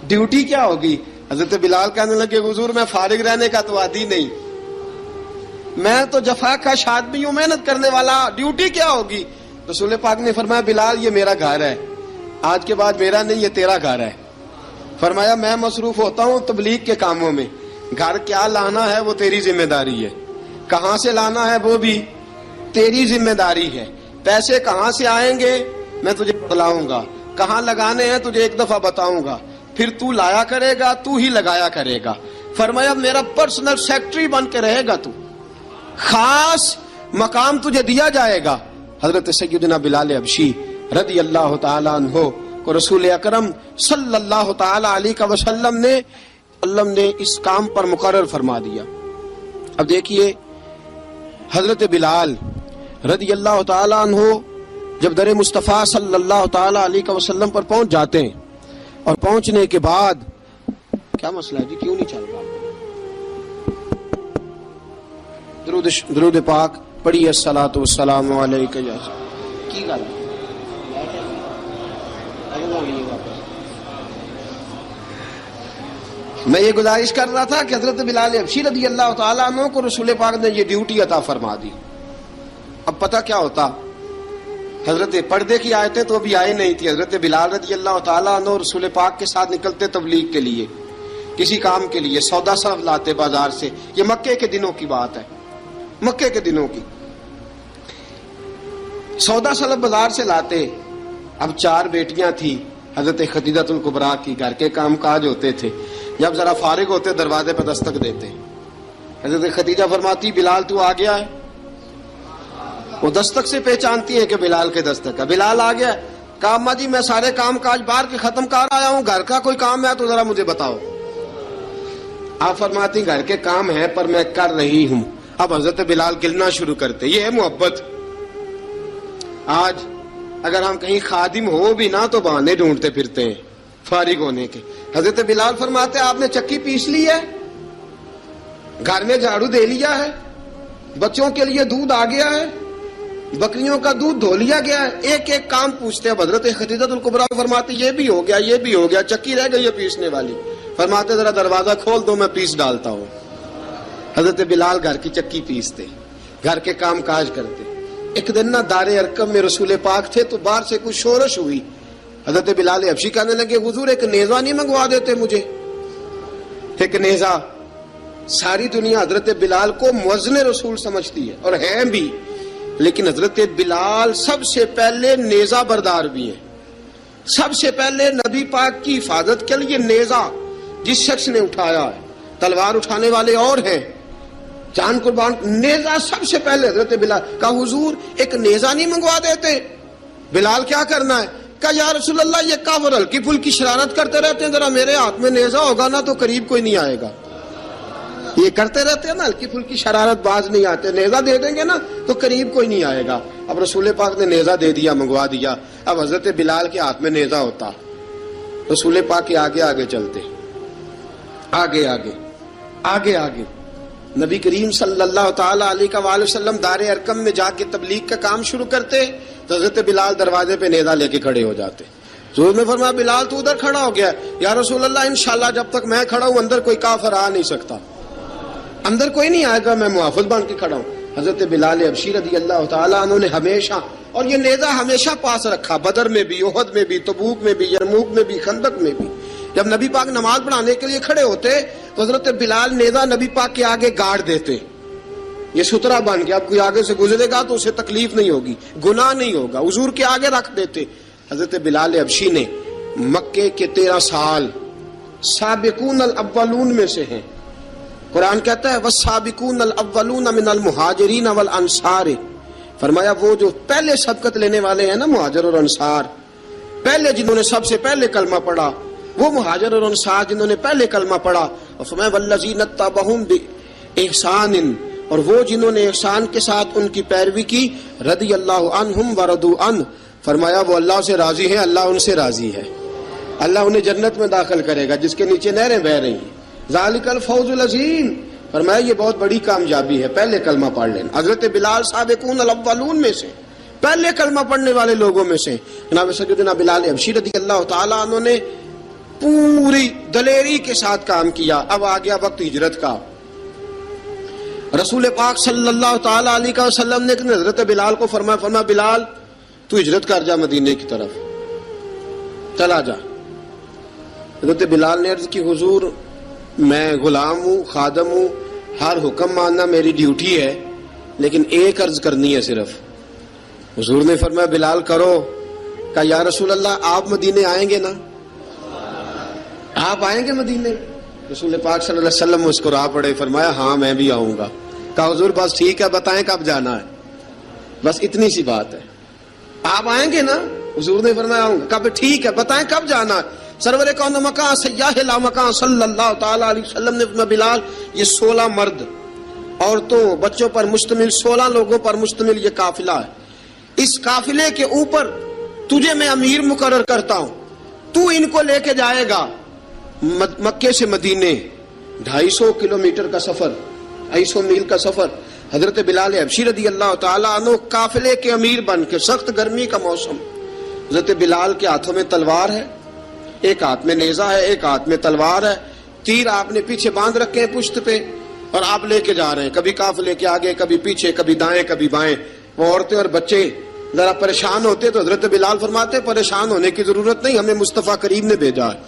ڈیوٹی کیا ہوگی؟ حضرت بلال کہنے لگے حضور میں فارغ رہنے کا تو عادی نہیں، میں تو جفا کش آدمی ہوں، محنت کرنے والا، ڈیوٹی کیا ہوگی؟ رسول پاک نے فرمایا بلال یہ میرا گھر ہے، آج کے بعد میرا نہیں، یہ تیرا گھر ہے. فرمایا میں مصروف ہوتا ہوں تبلیغ کے کاموں میں، گھر کیا لانا ہے وہ تیری ذمہ داری ہے، کہاں سے لانا ہے وہ بھی تیری ذمہ داری ہے، پیسے کہاں سے آئیں گے میں تجھے بتلاؤں گا، کہاں لگانے ہیں تجھے ایک دفعہ بتاؤں گا، پھر تو لایا کرے گا، تو ہی لگایا کرے گا. فرمایا میرا پرسنل سیکٹری بن کے رہے گا، تو خاص مقام تجھے دیا جائے گا. حضرت سیدنا بلال حبشی رضی اللہ تعالی عنہ کو رسول اکرم صلی اللہ تعالی علیہ وسلم نے اس کام پر مقرر فرما دیا. اب دیکھیے حضرت بلال رضی اللہ تعالی عنہ جب در مصطفیٰ صلی اللہ تعالی علیہ وسلم پر پہنچ جاتے ہیں اور پہنچنے کے بعد کیا مسئلہ ہے جی، کیوں نہیں چل رہا؟ درود پاک پڑھیے الصلاۃ والسلام علیک یا کی گل میں یہ گزارش کر رہا تھا کہ حضرت بلال حبشی رضی اللہ تعالیٰ عنہ کو رسول پاک نے یہ ڈیوٹی عطا فرما دی. اب پتہ کیا ہوتا، حضرت پردے کی آیتیں تو ابھی آئی نہیں تھی. حضرت بلال رضی اللہ تعالیٰ عنہ رسول پاک کے ساتھ نکلتے تبلیغ کے لیے، کسی کام کے لیے، سودا صرف لاتے بازار سے. یہ مکے کے دنوں کی بات ہے، مکے کے دنوں کی. سودا صرف بازار سے لاتے. اب 4 بیٹیاں تھیں حضرت خدیجہ الکبریٰ کی، گھر کے کام کاج ہوتے تھے. جب ذرا فارغ ہوتے دروازے پہ دستک دیتے. حضرت خدیجہ فرماتی بلال تو آ گیا ہے. وہ دستک سے پہچانتی ہیں کہ بلال کے دستک ہے. بلال آ گیا. کہا اماں جی میں سارے کام کاج باہر کے ختم کر آیا ہوں، گھر کا کوئی کام ہے تو ذرا مجھے بتاؤ. آپ فرماتی گھر کے کام ہے پر میں کر رہی ہوں. اب حضرت بلال گلنا شروع کرتے. یہ ہے محبت. آج اگر ہم کہیں خادم ہو بھی نہ تو بہانے ڈھونڈتے پھرتے ہیں فارغ ہونے کے. حضرت بلال فرماتے آپ نے چکی پیس لی ہے، گھر میں جھاڑو دے لیا ہے، بچوں کے لیے دودھ آ گیا ہے، بکریوں کا دودھ دھو لیا گیا ہے. ایک ایک کام پوچھتے ہیں. حضرت خدیجہ الکبریٰ فرماتے یہ بھی ہو گیا، یہ بھی ہو گیا، چکی رہ گئی ہے پیسنے والی. فرماتے ذرا دروازہ کھول دو میں پیس ڈالتا ہوں. حضرت بلال گھر کی چکی پیستے، گھر کے کام کاج کرتے. ایک دن نہ دار ارقم میں رسول پاک تھے تو باہر سے کچھ شورش ہوئی. حضرت بلال حبشی کہنے لگے حضور ایک نیزہ نہیں منگوا دیتے مجھے؟ ایک نیزہ. ساری دنیا حضرت بلال کو مؤذن رسول سمجھتی ہے اور ہیں بھی، لیکن حضرت بلال سب سے پہلے نیزہ بردار بھی ہیں. سب سے پہلے نبی پاک کی حفاظت کے لیے نیزہ جس شخص نے اٹھایا ہے، تلوار اٹھانے والے اور ہیں، جان قربان، نیزہ سب سے پہلے حضرت بلال کا، حضور ایک نیزہ نہیں منگوا دیتے؟ بلال کیا کرنا ہے؟ کہا یا رسول اللہ یہ کافر ہلکی پھلکی شرارت کرتے رہتے ہیں، ذرا میرے ہاتھ میں نیزہ ہوگا نا تو قریب کوئی نہیں آئے گا. یہ کرتے رہتے ہیں نا ہلکی پھلکی شرارت، باز نہیں آتے، نیزہ دے دیں گے نا تو قریب کوئی نہیں آئے گا. اب رسول پاک نے نیزہ دے دیا، منگوا دیا. اب حضرت بلال کے ہاتھ میں نیزہ ہوتا، رسول پاک کے آگے آگے چلتے، آگے آگے آگے آگے. نبی کریم صلی اللہ تعالی علیہ وآلہ وسلم دار ارقم میں جا کے تبلیغ کا کام شروع کرتے تو حضرت بلال دروازے پہ نیزہ لے کے کھڑے ہو جاتے. حضور نے فرمایا بلال تو ادھر کھڑا ہو گیا. یا رسول اللہ انشاءاللہ جب تک میں کھڑا ہوں اندر کوئی کافر آ نہیں سکتا، اندر کوئی نہیں آئے گا، میں محافظ بن کے کھڑا ہوں. حضرت بلال حبشی رضی اللہ تعالیٰ عنہ نے ہمیشہ، اور یہ نیزہ ہمیشہ پاس رکھا، بدر میں بھی، احد میں بھی، تبوک میں بھی، یرموک میں بھی، خندق میں بھی. جب نبی پاک نماز پڑھانے کے لیے کھڑے ہوتے تو حضرت بلال نیزہ نبی پاک کے آگے گاڑ دیتے. یہ سترا بن گیا، اب کوئی آگے سے گزرے گا تو اسے تکلیف نہیں ہوگی، گناہ نہیں ہوگا، حضور کے آگے رکھ دیتے. حضرت بلال حبشی نے مکے کے 13 سال سابقون الاولون میں سے ہیں. قرآن کہتا ہے والسابقون الاولون من المہاجرین والانصار، فرمایا وہ جو پہلے سبقت لینے والے ہیں نا مہاجر اور انصار، پہلے جنہوں نے سب سے پہلے کلمہ پڑھا وہ مہاجر اور انصار جنہوں نے پہلے کلمہ پڑھا. اور فرمایا والذین اتبعوہم باحسان، اور وہ جنہوں نے احسان کے ساتھ ان کی پیروی کی، رضی اللہ عنہم ورضوا عنہ، فرمایا وہ اللہ سے راضی ہیں، اللہ ان سے راضی ہے، اللہ انہیں جنت میں داخل کرے گا جس کے نیچے نہریں بہ رہی ہیں. ذالک الفوز العظیم، فرمایا یہ بہت بڑی کامیابی ہے، پہلے کلمہ پڑھ لینا. حضرت بلال سابقون الاولون میں سے، پہلے کلمہ پڑھنے والے لوگوں میں سے. جناب سیدنا بلال حبشی رضی اللہ تعالیٰ عنہ نے پوری دلیری کے ساتھ کام کیا. اب آ گیا وقت ہجرت کا. رسول پاک صلی اللہ تعالیٰ علیہ وسلم نے حضرت بلال کو فرمایا بلال تو ہجرت کر جا مدینے کی طرف، چلا جا. حضرت بلال نے عرض کی حضور میں غلام ہوں، خادم ہوں، ہر حکم ماننا میری ڈیوٹی ہے، لیکن ایک عرض کرنی ہے صرف. حضور نے فرمایا بلال کرو. کہا یا رسول اللہ آپ مدینے آئیں گے نا؟ آپ آئیں گے مدینے؟ رسول پاک صلی اللہ علیہ وسلم مسکرا پڑے، فرمایا ہاں میں بھی آؤں گا. کہا حضور بس ٹھیک ہے، بتائیں کب جانا ہے، بس اتنی سی بات ہے. آپ آئیں گے نا؟ حضور نے فرمایا آؤں گا. کہا ٹھیک ہے، بتائیں کب جانا ہے. سرور کون مکان سیاح لا مکان صلی اللہ تعالی علیہ وسلم نے فرمایا بلال یہ 16 مرد عورتوں بچوں پر مشتمل 16 لوگوں پر مشتمل یہ قافلہ ہے. اس قافلے کے اوپر تجھے میں امیر مقرر کرتا ہوں، تو ان کو لے کے جائے گا مکے سے مدینے. 250 کلومیٹر کا سفر، 250 میل کا سفر. حضرت بلال حبشی رضی اللہ تعالیٰ عنہ قافلے کے امیر بن کے، سخت گرمی کا موسم، حضرت بلال کے ہاتھوں میں تلوار ہے، ایک ہاتھ میں نیزہ ہے، ایک ہاتھ میں تلوار ہے، تیر آپ نے پیچھے باندھ رکھے ہیں پشت پہ، اور آپ لے کے جا رہے ہیں، کبھی قافلے کے آگے، کبھی پیچھے، کبھی دائیں کبھی بائیں. وہ عورتیں اور بچے ذرا پریشان ہوتے تو حضرت بلال فرماتے پریشان ہونے کی ضرورت نہیں، ہمیں مصطفیٰ کریم نے بھیجا ہے،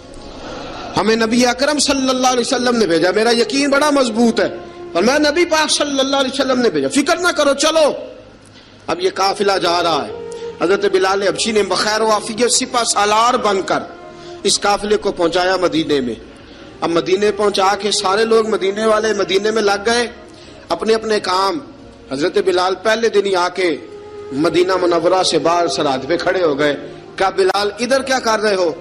ہمیں نبی اکرم صلی اللہ علیہ وسلم نے بھیجا. میرا یقین بڑا مضبوط ہے اور میں نبی پاک صلی اللہ علیہ وسلم نے بھیجا، فکر نہ کرو چلو. اب یہ قافلہ جا رہا ہے. حضرت بلال حبشی نے بخیر و عافیت سپہ سالار بن کر اس قافلے کو پہنچایا مدینے میں. اب مدینے پہنچا کے سارے لوگ مدینے والے مدینے میں لگ گئے اپنے اپنے کام. حضرت بلال پہلے دن ہی آ کے مدینہ منورہ سے باہر سرحد پہ کھڑے ہو گئے. کہا بلال ادھر کیا کر رہے ہو؟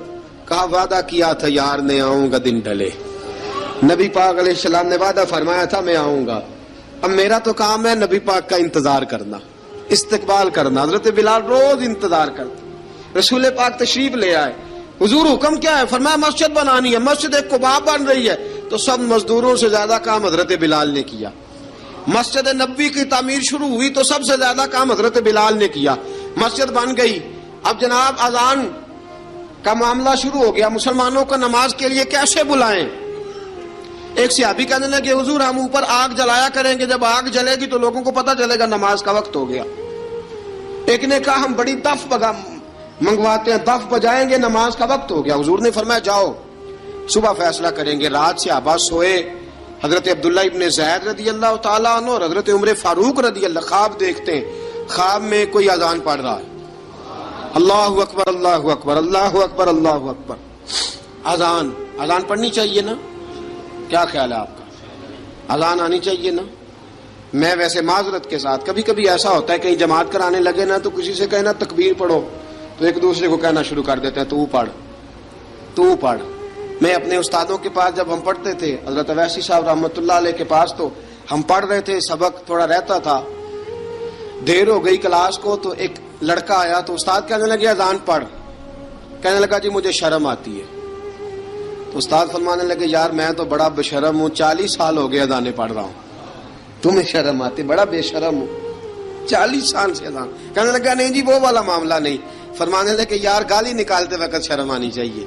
کہا وعدہ کیا تھا یار نے آؤں گا دن ڈھلے. نبی پاک علیہ السلام نے وعدہ فرمایا تھا میں آؤں گا. اب میرا تو کام ہے نبی پاک کا انتظار کرنا، استقبال کرنا. حضرت بلال روز انتظار کرتے. رسول پاک تشریف لے آئے. حضور حکم کیا ہے؟ فرمایا مسجد بنانی ہے. مسجد قباء بن رہی ہے. تو سب مزدوروں سے زیادہ کام حضرت بلال نے کیا. مسجد نبوی کی تعمیر شروع ہوئی تو سب سے زیادہ کام حضرت بلال نے کیا. مسجد بن گئی. اب جناب اذان کا معاملہ شروع ہو گیا. مسلمانوں کو نماز کے لیے کیسے بلائیں؟ ایک صحابی کہنے لگے کہ حضور ہم اوپر آگ جلایا کریں گے، جب آگ جلے گی تو لوگوں کو پتہ چلے گا نماز کا وقت ہو گیا. ایک نے کہا ہم بڑی دف منگواتے ہیں، دف بجائیں گے، نماز کا وقت ہو گیا. حضور نے فرمایا جاؤ صبح فیصلہ کریں گے. رات سے صحابہ سوئے. حضرت عبداللہ ابن زید رضی اللہ تعالیٰ عنہ اور حضرت عمر فاروق رضی اللہ خواب دیکھتے ہیں. خواب میں کوئی اذان پڑھ رہا ہے، اللہ اکبر اللہ اکبر اللہ اکبر اللہ اکبر. اذان پڑھنی چاہیے نا؟ کیا خیال ہے آپ کا؟ اذان آنی چاہیے نا؟ میں ویسے معذرت کے ساتھ کبھی کبھی ایسا ہوتا ہے کہیں جماعت کرانے لگے نا تو کسی سے کہنا تکبیر پڑھو تو ایک دوسرے کو کہنا شروع کر دیتے ہیں تو پڑھ. میں اپنے استادوں کے پاس جب ہم پڑھتے تھے حضرت اویسی صاحب رحمۃ اللہ علیہ کے پاس تو ہم پڑھ رہے تھے, سبق تھوڑا رہتا تھا, دیر ہو گئی کلاس کو تو ایک لڑکا آیا تو استاد کہنے لگے اذان پڑھ. کہنے لگا جی مجھے شرم آتی ہے. تو استاد فرمانے لگے یار میں تو بڑا بے-شرم ہوں, 40 سال ہو گئے اذانیں پڑھ رہا ہوں, تمہیں شرم آتی؟ بڑا بے شرم ہوں, 40 سال سے اذان. کہنے لگا نہیں جی وہ والا معاملہ نہیں. فرمانے لگے یار گالی نکالتے وقت شرم آنی چاہیے,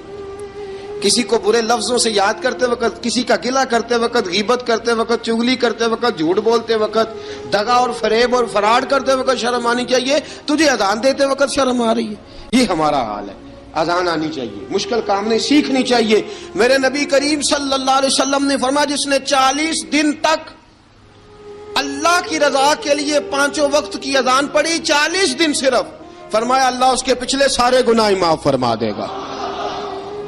کسی کو برے لفظوں سے یاد کرتے وقت, کسی کا گلہ کرتے وقت, غیبت کرتے وقت, چغلی کرتے وقت, جھوٹ بولتے وقت, دغا اور فریب اور فراڈ کرتے وقت شرم آنی چاہیے. تجھے اذان دیتے وقت شرم آ رہی ہے. یہ ہمارا حال ہے. اذان آنی چاہیے, مشکل کام نہیں, سیکھنی چاہیے. میرے نبی کریم صلی اللہ علیہ وسلم نے فرمایا جس نے 40 دن تک اللہ کی رضا کے لیے 5 وقت کی اذان پڑھی, 40 دن صرف, فرمایا اللہ اس کے پچھلے سارے گناہ معاف فرما دے گا.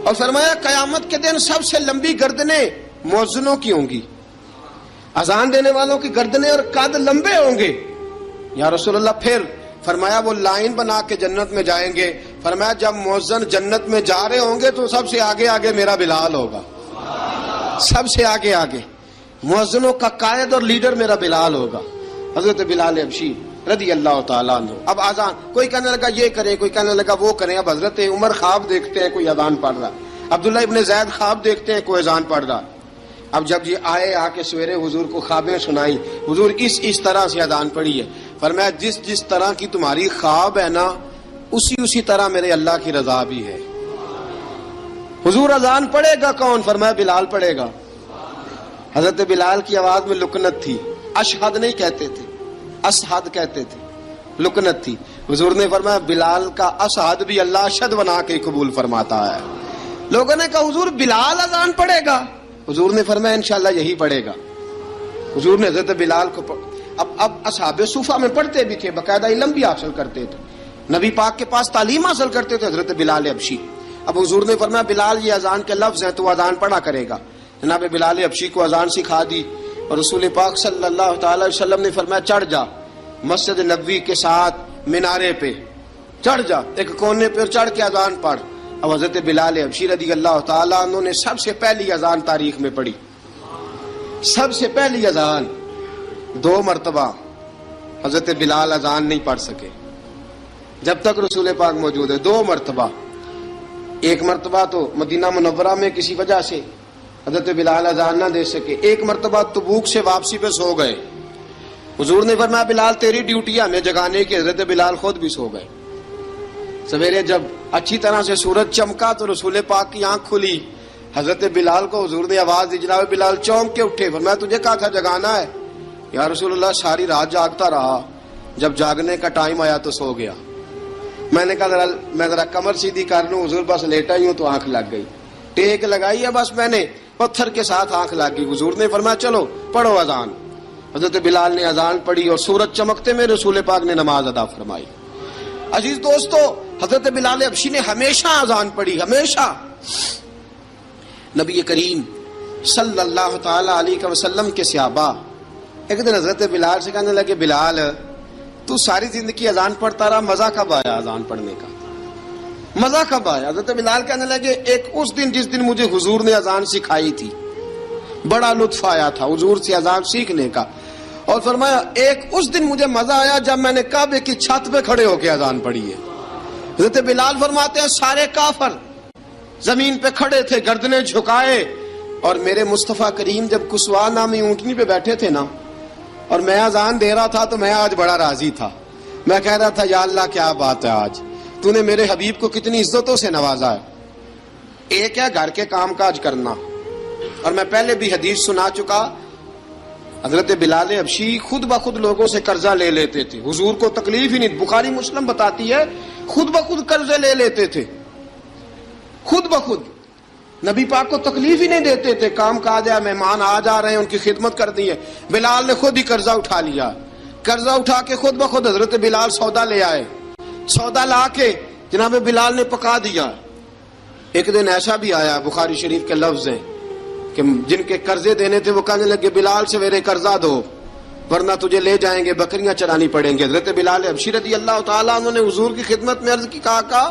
اور فرمایا قیامت کے دن سب سے لمبی گردنیں مؤذنوں کی ہوں گی, اذان دینے والوں کی گردنیں اور قد لمبے ہوں گے. یا رسول اللہ پھر؟ فرمایا وہ لائن بنا کے جنت میں جائیں گے. فرمایا جب مؤذن جنت میں جا رہے ہوں گے تو سب سے آگے آگے میرا بلال ہوگا, سب سے آگے آگے مؤذنوں کا قائد اور لیڈر میرا بلال ہوگا, حضرت بلال حبشی رضی اللہ تعالیٰ عنہ. اب اذان کوئی کہنے لگا یہ کرے, کوئی کہنے لگا وہ کریں. اب حضرت عمر خواب دیکھتے ہیں کوئی اذان پڑھ رہا, عبداللہ ابن زید خواب دیکھتے ہیں کوئی اذان پڑھ رہا. اب جب یہ آئے آ کے سویرے حضور کو خوابیں سنائی, حضور اس طرح سے اذان پڑھی ہے. فرمایا جس طرح کی تمہاری خواب ہے نا اسی طرح میرے اللہ کی رضا بھی ہے. حضور اذان پڑھے گا کون؟ فرمایا بلال پڑھے گا. حضرت بلال کی آواز میں لکنت تھی, اشہد نہیں کہتے تھے, اشہد کہتے تھے, لکنت تھی. حضور نے فرمایا بلال کا اشہد بھی اللہ اشہد بنا کے قبول فرماتا ہے. لوگوں نے کہا حضور بلال اذان پڑھے گا؟ حضور نے فرمایا انشاءاللہ یہی پڑھے گا. حضور نے حضرت بلال کو اب اصحاب صوفہ میں پڑھتے بھی تھے, باقاعدہ علم بھی حاصل کرتے تھے, نبی پاک کے پاس تعلیم حاصل کرتے تھے, حضرت بلال حبشی. اب حضور نے فرمایا بلال یہ اذان کے لفظ ہیں تو اذان پڑھا کرے گا. جناب بلال حبشی کو اذان سکھا دی اور رسول پاک صلی اللہ تعالی وسلم نے فرمایا چڑھ جا مسجد نبوی کے ساتھ مینارے پہ, چڑھ جا ایک کونے پہ چڑھ کے اذان پڑھ. اب حضرت بلال حبشی رضی اللہ تعالیٰ عنہ نے سب سے پہلی اذان تاریخ میں پڑھی, سب سے پہلی اذان. 2 مرتبہ حضرت بلال اذان نہیں پڑھ سکے جب تک رسول پاک موجود ہے. 2 مرتبہ, ایک مرتبہ تو مدینہ منورہ میں کسی وجہ سے حضرت بلال اذان نہ دے سکے, ایک مرتبہ تبوک سے واپسی پہ سو گئے. حضور نے فرمایا بلال تیری ڈیوٹی ہے ہمیں جگانے کی. حضرت بلال خود بھی سو گئے. سویرے جب اچھی طرح سے سورج چمکا تو رسول پاک کی آنکھ کھلی. حضرت بلال کو حضور نے آواز دی, جناب بلال چونک کے اٹھے. فرمایا تجھے کہا تھا جگانا ہے. یا رسول اللہ ساری رات جاگتا رہا, جب جاگنے کا ٹائم آیا تو سو گیا. میں نے کہا میں ذرا کمر سیدھی کر لوں. حضور بس لیٹا ہی ہوں تو آنکھ لگ گئی, ٹیک لگائی ہے بس میں نے, پتھر کے ساتھ آنکھ لگ گئی. حضور نے فرمایا چلو پڑھو اذان. حضرت بلال نے اذان پڑھی اور سورج چمکتے میں رسول پاک نے نماز ادا فرمائی. عزیز دوستو حضرت بلال حبشی نے ہمیشہ اذان پڑھی, ہمیشہ. نبی کریم صلی اللہ تعالی علیہ وسلم کے صحابہ ایک دن حضرت بلال سے کہنے لگے بلال تو ساری زندگی اذان پڑھتا رہا, مزہ کب آیا اذان پڑھنے کا, مزہ کب آیا؟ حضرت بلال کہنے لگے ایک اس دن جس دن مجھے حضور نے اذان سکھائی تھی بڑا لطف آیا تھا حضور سے اذان سیکھنے کا. اور فرمایا ایک اس دن مجھے مزہ آیا جب میں نے کعبے کی چھت پہ کھڑے ہو کے اذان پڑھی ہے. حضرت بلال فرماتے ہیں سارے کافر زمین پہ کھڑے تھے گردنیں جھکائے, اور میرے مصطفیٰ کریم جب کسوا نامی اونٹنی پہ بیٹھے تھے نا اور میں اذان دے رہا تھا تو میں آج بڑا راضی تھا. میں کہہ رہا تھا یا اللہ کیا بات ہے, آج تو نے میرے حبیب کو کتنی عزتوں سے نوازا ہے. ایک ہے گھر کے کام کاج کرنا, اور میں پہلے بھی حدیث سنا چکا, حضرت بلال حبشی خود بخود لوگوں سے قرضہ لے لیتے تھے, حضور کو تکلیف ہی نہیں. بخاری مسلم بتاتی ہے خود بخود قرضے لے لیتے تھے, خود بخود. نبی پاک کو تکلیف ہی نہیں دیتے تھے, کام کاج ہے, مہمان آ جا رہے ہیں, ان کی خدمت کرنی ہے. بلال نے خود ہی قرضہ اٹھا لیا, قرضہ اٹھا کے خود بخود حضرت بلال سودا لے آئے, سودا لا کے جناب بلال نے پکا دیا. ایک دن ایسا بھی آیا، بخاری شریف کے لفظ ہیں کہ جن کے قرضے دینے تھے وہ کہنے لگے بلال سویرے قرضہ دو ورنہ تجھے لے جائیں گے، بکریاں چرانی پڑیں گے۔ حضرت بلال حبشی رضی اللہ تعالیٰ عنہ نے حضور کی خدمت میں عرض کی، کہا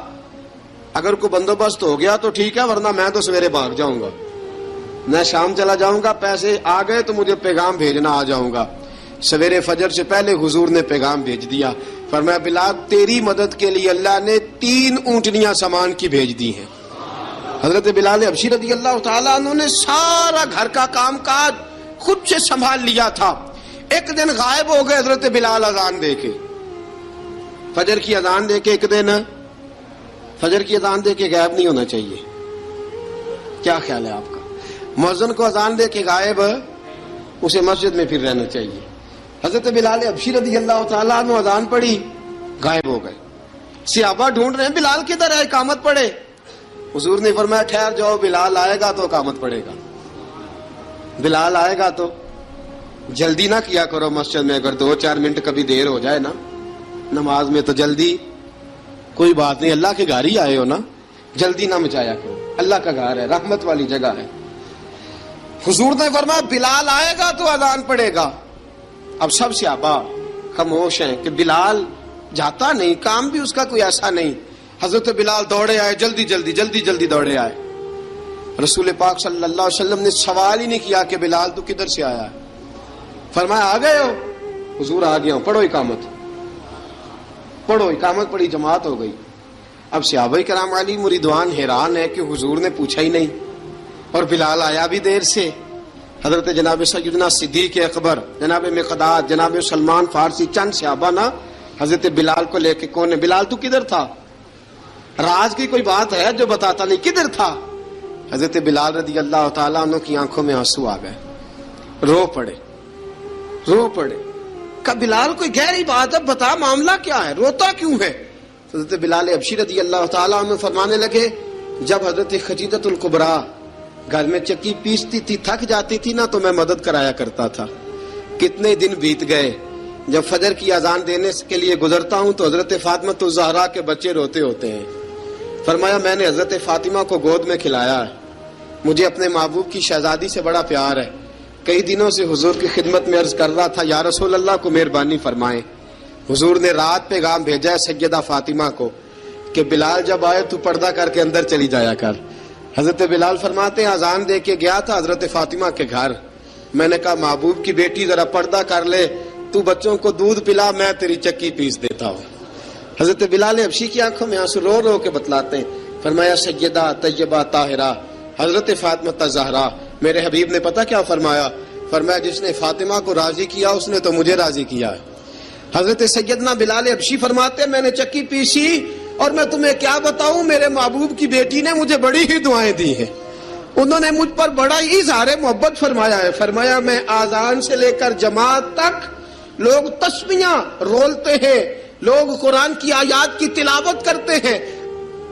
اگر کوئی بندوبست ہو گیا تو ٹھیک ہے ورنہ میں تو سویرے بھاگ جاؤں گا، میں شام چلا جاؤں گا، پیسے آ گئے تو مجھے پیغام بھیجنا، آ جاؤں گا۔ سویرے فجر سے پہلے حضور نے پیغام بھیج دیا، فرمایا بلال تیری مدد کے لیے اللہ نے 3 اونٹنیاں سامان کی بھیج دی ہیں۔ حضرت بلال حبشی رضی اللہ تعالیٰ عنہ نے سارا گھر کا کام کاج خود سے سنبھال لیا تھا۔ ایک دن غائب ہو گئے حضرت بلال اذان دے کے، فجر کی اذان دے کے، ایک دن فجر کی اذان دے کے غائب نہیں ہونا چاہیے، کیا خیال ہے آپ کا؟ مؤذن کو اذان دے کے غائب، اسے مسجد میں پھر رہنا چاہیے۔ حضرت بلال حبشی رضی اللہ تعالیٰ عنہ اذان پڑھی، غائب ہو گئے، صحابہ ڈھونڈ رہے ہیں بلال کدھر ہے، اقامت پڑھے۔ حضور نے فرمایا ٹھہر جاؤ، بلال آئے گا تو اقامت پڑھے گا، بلال آئے گا تو جلدی نہ کیا کرو مسجد میں، اگر 2-4 منٹ کبھی دیر ہو جائے نا نماز میں تو جلدی کوئی بات نہیں، اللہ کے گھر ہی آئے ہو نا، جلدی نہ مچایا کرو، اللہ کا گھر ہے، رحمت والی جگہ ہے۔ حضور نے فرمایا بلال آئے گا تو اذان پڑے گا۔ اب سب صحابہ خاموش ہیں کہ بلال جاتا نہیں، کام بھی اس کا کوئی ایسا نہیں۔ حضرت بلال دوڑے آئے، جلدی دوڑے آئے۔ رسول پاک صلی اللہ علیہ وسلم نے سوال ہی نہیں کیا کہ بلال تو کدھر سے آیا ہے، فرمایا آ گئے ہو؟ حضور آ گیا ہوں، پڑھو اقامت پڑھی، جماعت ہو گئی۔ اب صحابہ کرام علی مریدوان حیران ہے کہ حضور نے پوچھا ہی نہیں اور بلال آیا بھی دیر سے۔ حضرت جناب سیدنا صدیق اکبر، جناب مقداد، جناب سلمان فارسی، چند صحابہ نا حضرت بلال کو لے کے، کون ہے بلال تو کدھر تھا؟ راز کی کوئی بات ہے جو بتاتا نہیں، کدھر تھا؟ حضرت بلال رضی اللہ تعالیٰ عنہ کی آنکھوں میں آنسو آ گئے، رو پڑے۔ کہ بلال کوئی گہری بات ہے، بتا معاملہ کیا ہے، روتا کیوں ہے؟ حضرت بلال حبشی رضی اللہ تعالیٰ عنہ فرمانے لگے جب حضرت خدیجہ الکبریٰ گھر میں چکی پیستی تھی، تھک جاتی تھی نا تو میں مدد کرایا کرتا تھا۔ کتنے دن بیت گئے، جب فجر کی اذان دینے کے لیے گزرتا ہوں تو حضرت فاطمہ الزہرا کے بچے روتے ہوتے ہیں۔ فرمایا میں نے حضرت فاطمہ کو گود میں کھلایا ہے، مجھے اپنے محبوب کی شہزادی سے بڑا پیار ہے۔ کئی دنوں سے حضور کی خدمت میں عرض کر رہا تھا یا رسول اللہ کو مہربانی فرمائیں۔ حضور نے رات پیغام بھیجا ہے سیدہ فاطمہ کو کہ بلال جب آئے تو پردہ کر کے اندر چلی جایا کر۔ حضرت بلال فرماتے ہیں اذان دے کے گیا تھا حضرت فاطمہ کے گھر، میں نے کہا محبوب کی بیٹی ذرا پردہ کر لے، تو بچوں کو دودھ پلا، میں تیری چکی پیس دیتا ہوں۔ حضرت بلال حبشی کی آنکھوں میں آنسو رو کے بتلاتے ہیں، فرمایا سیدہ طیبہ طاہرہ حضرت فاطمہ الزہرا، میرے حبیب نے پتہ کیا فرمایا؟ فرمایا جس نے فاطمہ کو راضی کیا اس نے تو مجھے راضی کیا ہے۔ حضرت سیدنا بلال حبشی فرماتے ہیں میں نے چکی پیسی اور میں تمہیں کیا بتاؤں، میرے محبوب کی بیٹی نے مجھے بڑی ہی دعائیں دی ہیں، انہوں نے مجھ پر بڑا ہی اظہار محبت فرمایا ہے۔ فرمایا میں آذان سے لے کر جماعت تک لوگ تسبیحاں رولتے ہیں، لوگ قرآن کی آیات کی تلاوت کرتے ہیں،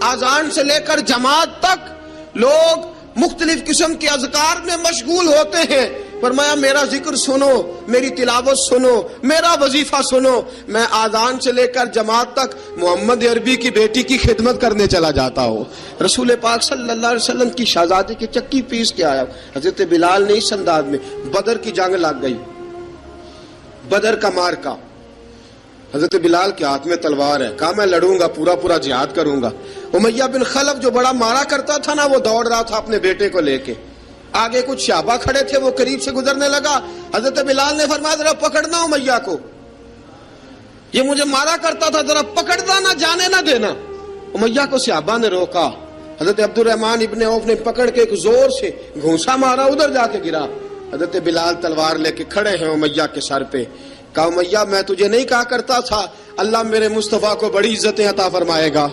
آذان سے لے کر جماعت تک لوگ مختلف قسم کے اذکار میں مشغول ہوتے ہیں۔ فرمایا میرا ذکر سنو، میری تلاوت سنو، میرا وظیفہ سنو، میں آذان سے لے کر جماعت تک محمد عربی کی بیٹی کی خدمت کرنے چلا جاتا ہوں۔ رسول پاک صلی اللہ علیہ وسلم کی شہزادی کی چکی پیس کے آیا۔ حضرت بلال نے اس انداز میں، بدر کی جنگ لگ گئی، بدر کا مارکا، حضرت بلال کے ہاتھ میں تلوار ہے، کہا میں لڑوں گا، پورا جہاد کروں گا۔ امیہ بن خلف جو بڑا مارا کرتا تھا نا وہ دوڑ رہا تھا اپنے بیٹے کو لے کے، آگے کچھ صحابہ کھڑے تھے، وہ قریب سے گزرنے لگا، حضرت بلال نے فرمایا ذرا پکڑنا امیہ کو، یہ مجھے مارا کرتا تھا، ذرا پکڑنا، نہ جانے نہ دینا۔ امیہ کو صحابہ نے روکا، حضرت عبد الرحمن ابن عوف نے پکڑ کے ایک زور سے گھونسا مارا، ادھر جا کے گرا۔ حضرت بلال تلوار لے کے کھڑے ہیں امیہ کے سر پہ، کہا امیہ میں تجھے نہیں کہا کرتا تھا اللہ میرے مصطفیٰ کو بڑی عزتیں عطا فرمائے گا،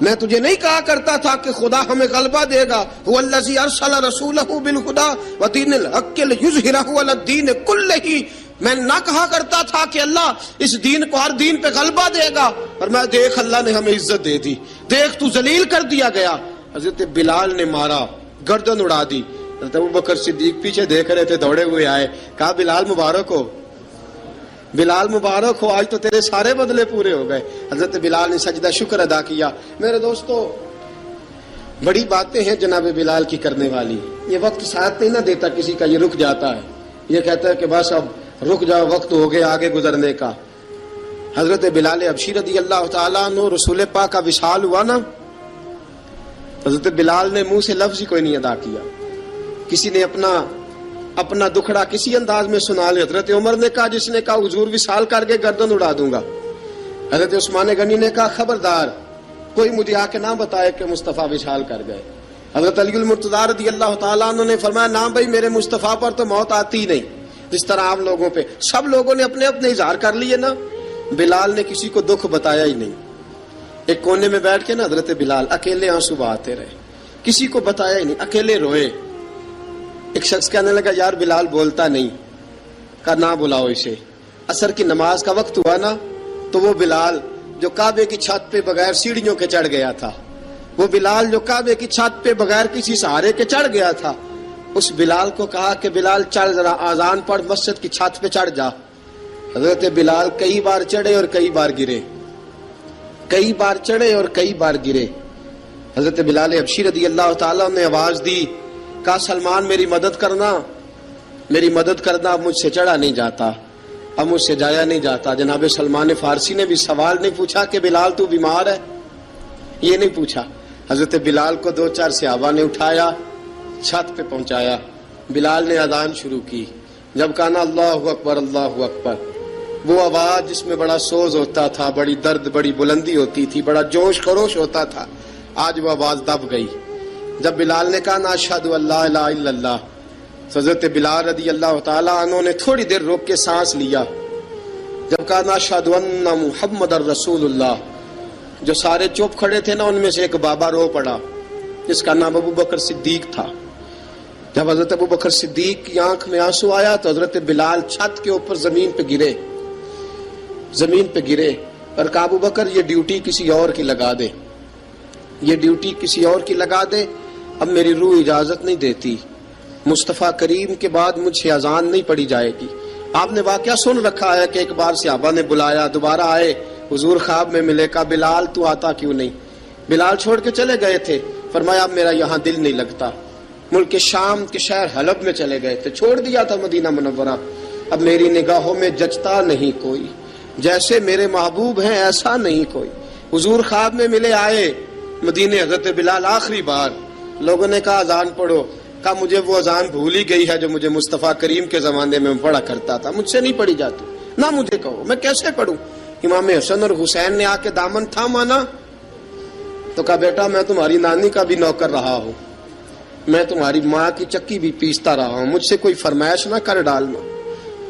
میں تجھے نہیں کہا کرتا تھا کہ خدا ہمیں غلبہ دے گا، هو الذی ارسل رسولہ بالہدی ودین الحق لیظہرہ علی الدین کلہ، میں نہ کہا کرتا تھا کہ اللہ اس دین کو ہر دین پہ غلبہ دے گا، اور میں دیکھ اللہ نے ہمیں عزت دے دی، دیکھ تو ذلیل کر دیا گیا۔ حضرت بلال نے مارا، گردن اڑا دی۔ حضرت ابوبکر صدیق پیچھے دیکھ رہے تھے، دوڑے ہوئے آئے، کہا بلال مبارک ہو، بلال مبارک ہو، آج تو تیرے سارے بدلے پورے ہو گئے۔ حضرت بلال نے سجدہ شکر ادا کیا۔ میرے دوستو بڑی باتیں ہیں جناب بلال کی کرنے والی. یہ وقت ساتھ نہیں نہ دیتا کسی کا, یہ رک جاتا ہے, یہ کہتا ہے کہ بس اب رک جاؤ, وقت ہو گیا آگے گزرنے کا. حضرت بلال حبشی رضی اللہ تعالیٰ عنہ رسول پاک کا وصال ہوا نا, حضرت بلال نے منہ سے لفظ ہی کوئی نہیں ادا کیا. کسی نے اپنا دکھڑا کسی انداز میں سنا لیا. حضرت عمر نے کہا, جس نے کہا حضور وصال کر کے گردن اڑا دوں گا. حضرت عثمان غنی نے کہا خبردار کوئی مجھے آ کے نہ بتائے کہ مصطفیٰ وصال کر گئے. حضرت علی المرتضیٰ رضی اللہ تعالیٰ عنہ نے فرمایا نہ بھائی, میرے مصطفیٰ پر تو موت آتی نہیں جس طرح عام لوگوں پہ. سب لوگوں نے اپنے اپنے اظہار کر لیے نا, بلال نے کسی کو دکھ بتایا ہی نہیں. ایک کونے میں بیٹھ کے نا حضرت بلال اکیلے آنسو بہاتے رہے, کسی کو بتایا ہی نہیں, اکیلے روئے. ایک شخص کہنے لگا یار بلال بولتا نہیں, کہا نہ بلاؤ اسے. عصر کی نماز کا وقت ہوا نا, تو وہ بلال جو کعبے کی چھت پہ بغیر سیڑھیوں کے چڑھ گیا تھا, وہ بلال جو کعبے کی چھت پہ بغیر کسی سہارے کے چڑھ گیا تھا, اس بلال کو کہا کہ بلال چل ذرا آذان پڑھ, مسجد کی چھت پہ چڑھ جا. حضرت بلال کئی بار چڑھے اور کئی بار گرے, کئی بار چڑھے اور کئی بار گرے. حضرت بلال حبشی رضی اللہ تعالیٰ نے آواز دی, کہا سلمان میری مدد کرنا, میری مدد کرنا, اب مجھ سے چڑھا نہیں جاتا, اب مجھ سے جایا نہیں جاتا. جناب سلمان فارسی نے بھی سوال نہیں پوچھا کہ بلال تو بیمار ہے, یہ نہیں پوچھا. حضرت بلال کو 2-4 صحابہ نے اٹھایا, چھت پہ پہنچایا. بلال نے اذان شروع کی. جب کہا نا اللہ اکبر اللہ اکبر, وہ آواز جس میں بڑا سوز ہوتا تھا, بڑی درد, بڑی بلندی ہوتی تھی, بڑا جوش خروش ہوتا تھا, آج وہ آواز دب گئی. جب بلال نے کہا نا اشہد ان لا الہ الا اللہ, حضرت بلال رضی اللہ تعالیٰ عنہ نے تھوڑی دیر روک کے سانس لیا. جب کہا نا اشہد ان محمد الرسول اللہ, جو سارے چپ کھڑے تھے نا ان میں سے ایک بابا رو پڑا جس کا نام ابو بکر صدیق تھا. جب حضرت ابو بکر صدیق کی آنکھ میں آنسو آیا تو حضرت بلال چھت کے اوپر زمین پہ گرے, زمین پہ گرے, اور کہا ابو بکر یہ ڈیوٹی کسی اور کی لگا دے, یہ ڈیوٹی کسی اور کی لگا دے, اب میری روح اجازت نہیں دیتی, مصطفیٰ کریم کے بعد مجھ سے اذان نہیں پڑھی جائے گی. آپ نے واقعہ سن رکھا ہے کہ ایک بار صحابہ نے بلایا, دوبارہ آئے, حضور خواب میں ملے, کہا بلال تو آتا کیوں نہیں. بلال چھوڑ کے چلے گئے تھے, فرمایا اب میرا یہاں دل نہیں لگتا. ملک شام کے شہر حلب میں چلے گئے تھے, چھوڑ دیا تھا مدینہ منورہ, اب میری نگاہوں میں جچتا نہیں کوئی, جیسے میرے محبوب ہیں ایسا نہیں کوئی. حضور خواب میں ملے, آئے مدینے. حضرت بلال آخری بار, لوگوں نے کہا اذان پڑھو, کہا مجھے وہ اذان بھول ہی گئی ہے جو مجھے مصطفیٰ کریم کے زمانے میں پڑھا کرتا تھا, مجھ سے نہیں پڑھی جاتی, نہ مجھے کہو میں کیسے پڑھوں. امام حسن اور حسین نے آ کے دامن تھاما نا, تو کہا بیٹا میں تمہاری نانی کا بھی نوکر رہا ہوں, میں تمہاری ماں کی چکی بھی پیستا رہا ہوں, مجھ سے کوئی فرمائش نہ کر ڈالنا,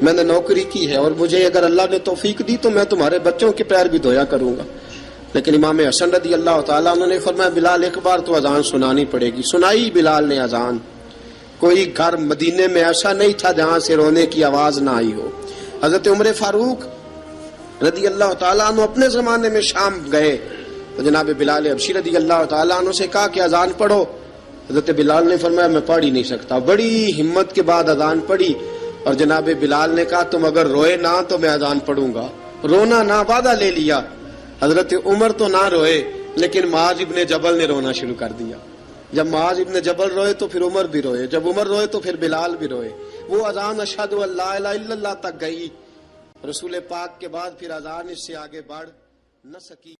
میں نے نوکری کی ہے, اور مجھے اگر اللہ نے توفیق دی تو میں تمہارے بچوں کے پیر بھی دھویا کروں گا. لیکن امام حسن رضی اللہ تعالیٰ عنہ نے فرمایا بلال ایک بار تو اذان سنانی پڑے گی. سنائی بلال نے اذان. کوئی گھر مدینے میں ایسا نہیں تھا جہاں سے رونے کی آواز نہ آئی ہو. حضرت عمر فاروق رضی اللہ تعالیٰ عنہ اپنے زمانے میں شام گئے تو جناب بلال حبشی رضی اللہ تعالیٰ عنہ سے کہا کہ اذان پڑھو. حضرت بلال نے فرمایا میں پڑھ ہی نہیں سکتا. بڑی ہمت کے بعد اذان پڑھی, اور جناب بلال نے کہا تم اگر روئے نہ تو میں اذان پڑھوں گا. رونا نہ, وعدہ لے لیا. حضرت عمر تو نہ روئے, لیکن معاذ ابن جبل نے رونا شروع کر دیا. جب معاذ ابن جبل روئے تو پھر عمر بھی روئے, جب عمر روئے تو پھر بلال بھی روئے. وہ اذان اشہد ان لا الہ الا اللہ تک گئی. رسول پاک کے بعد پھر اذان اس سے آگے بڑھ نہ سکی.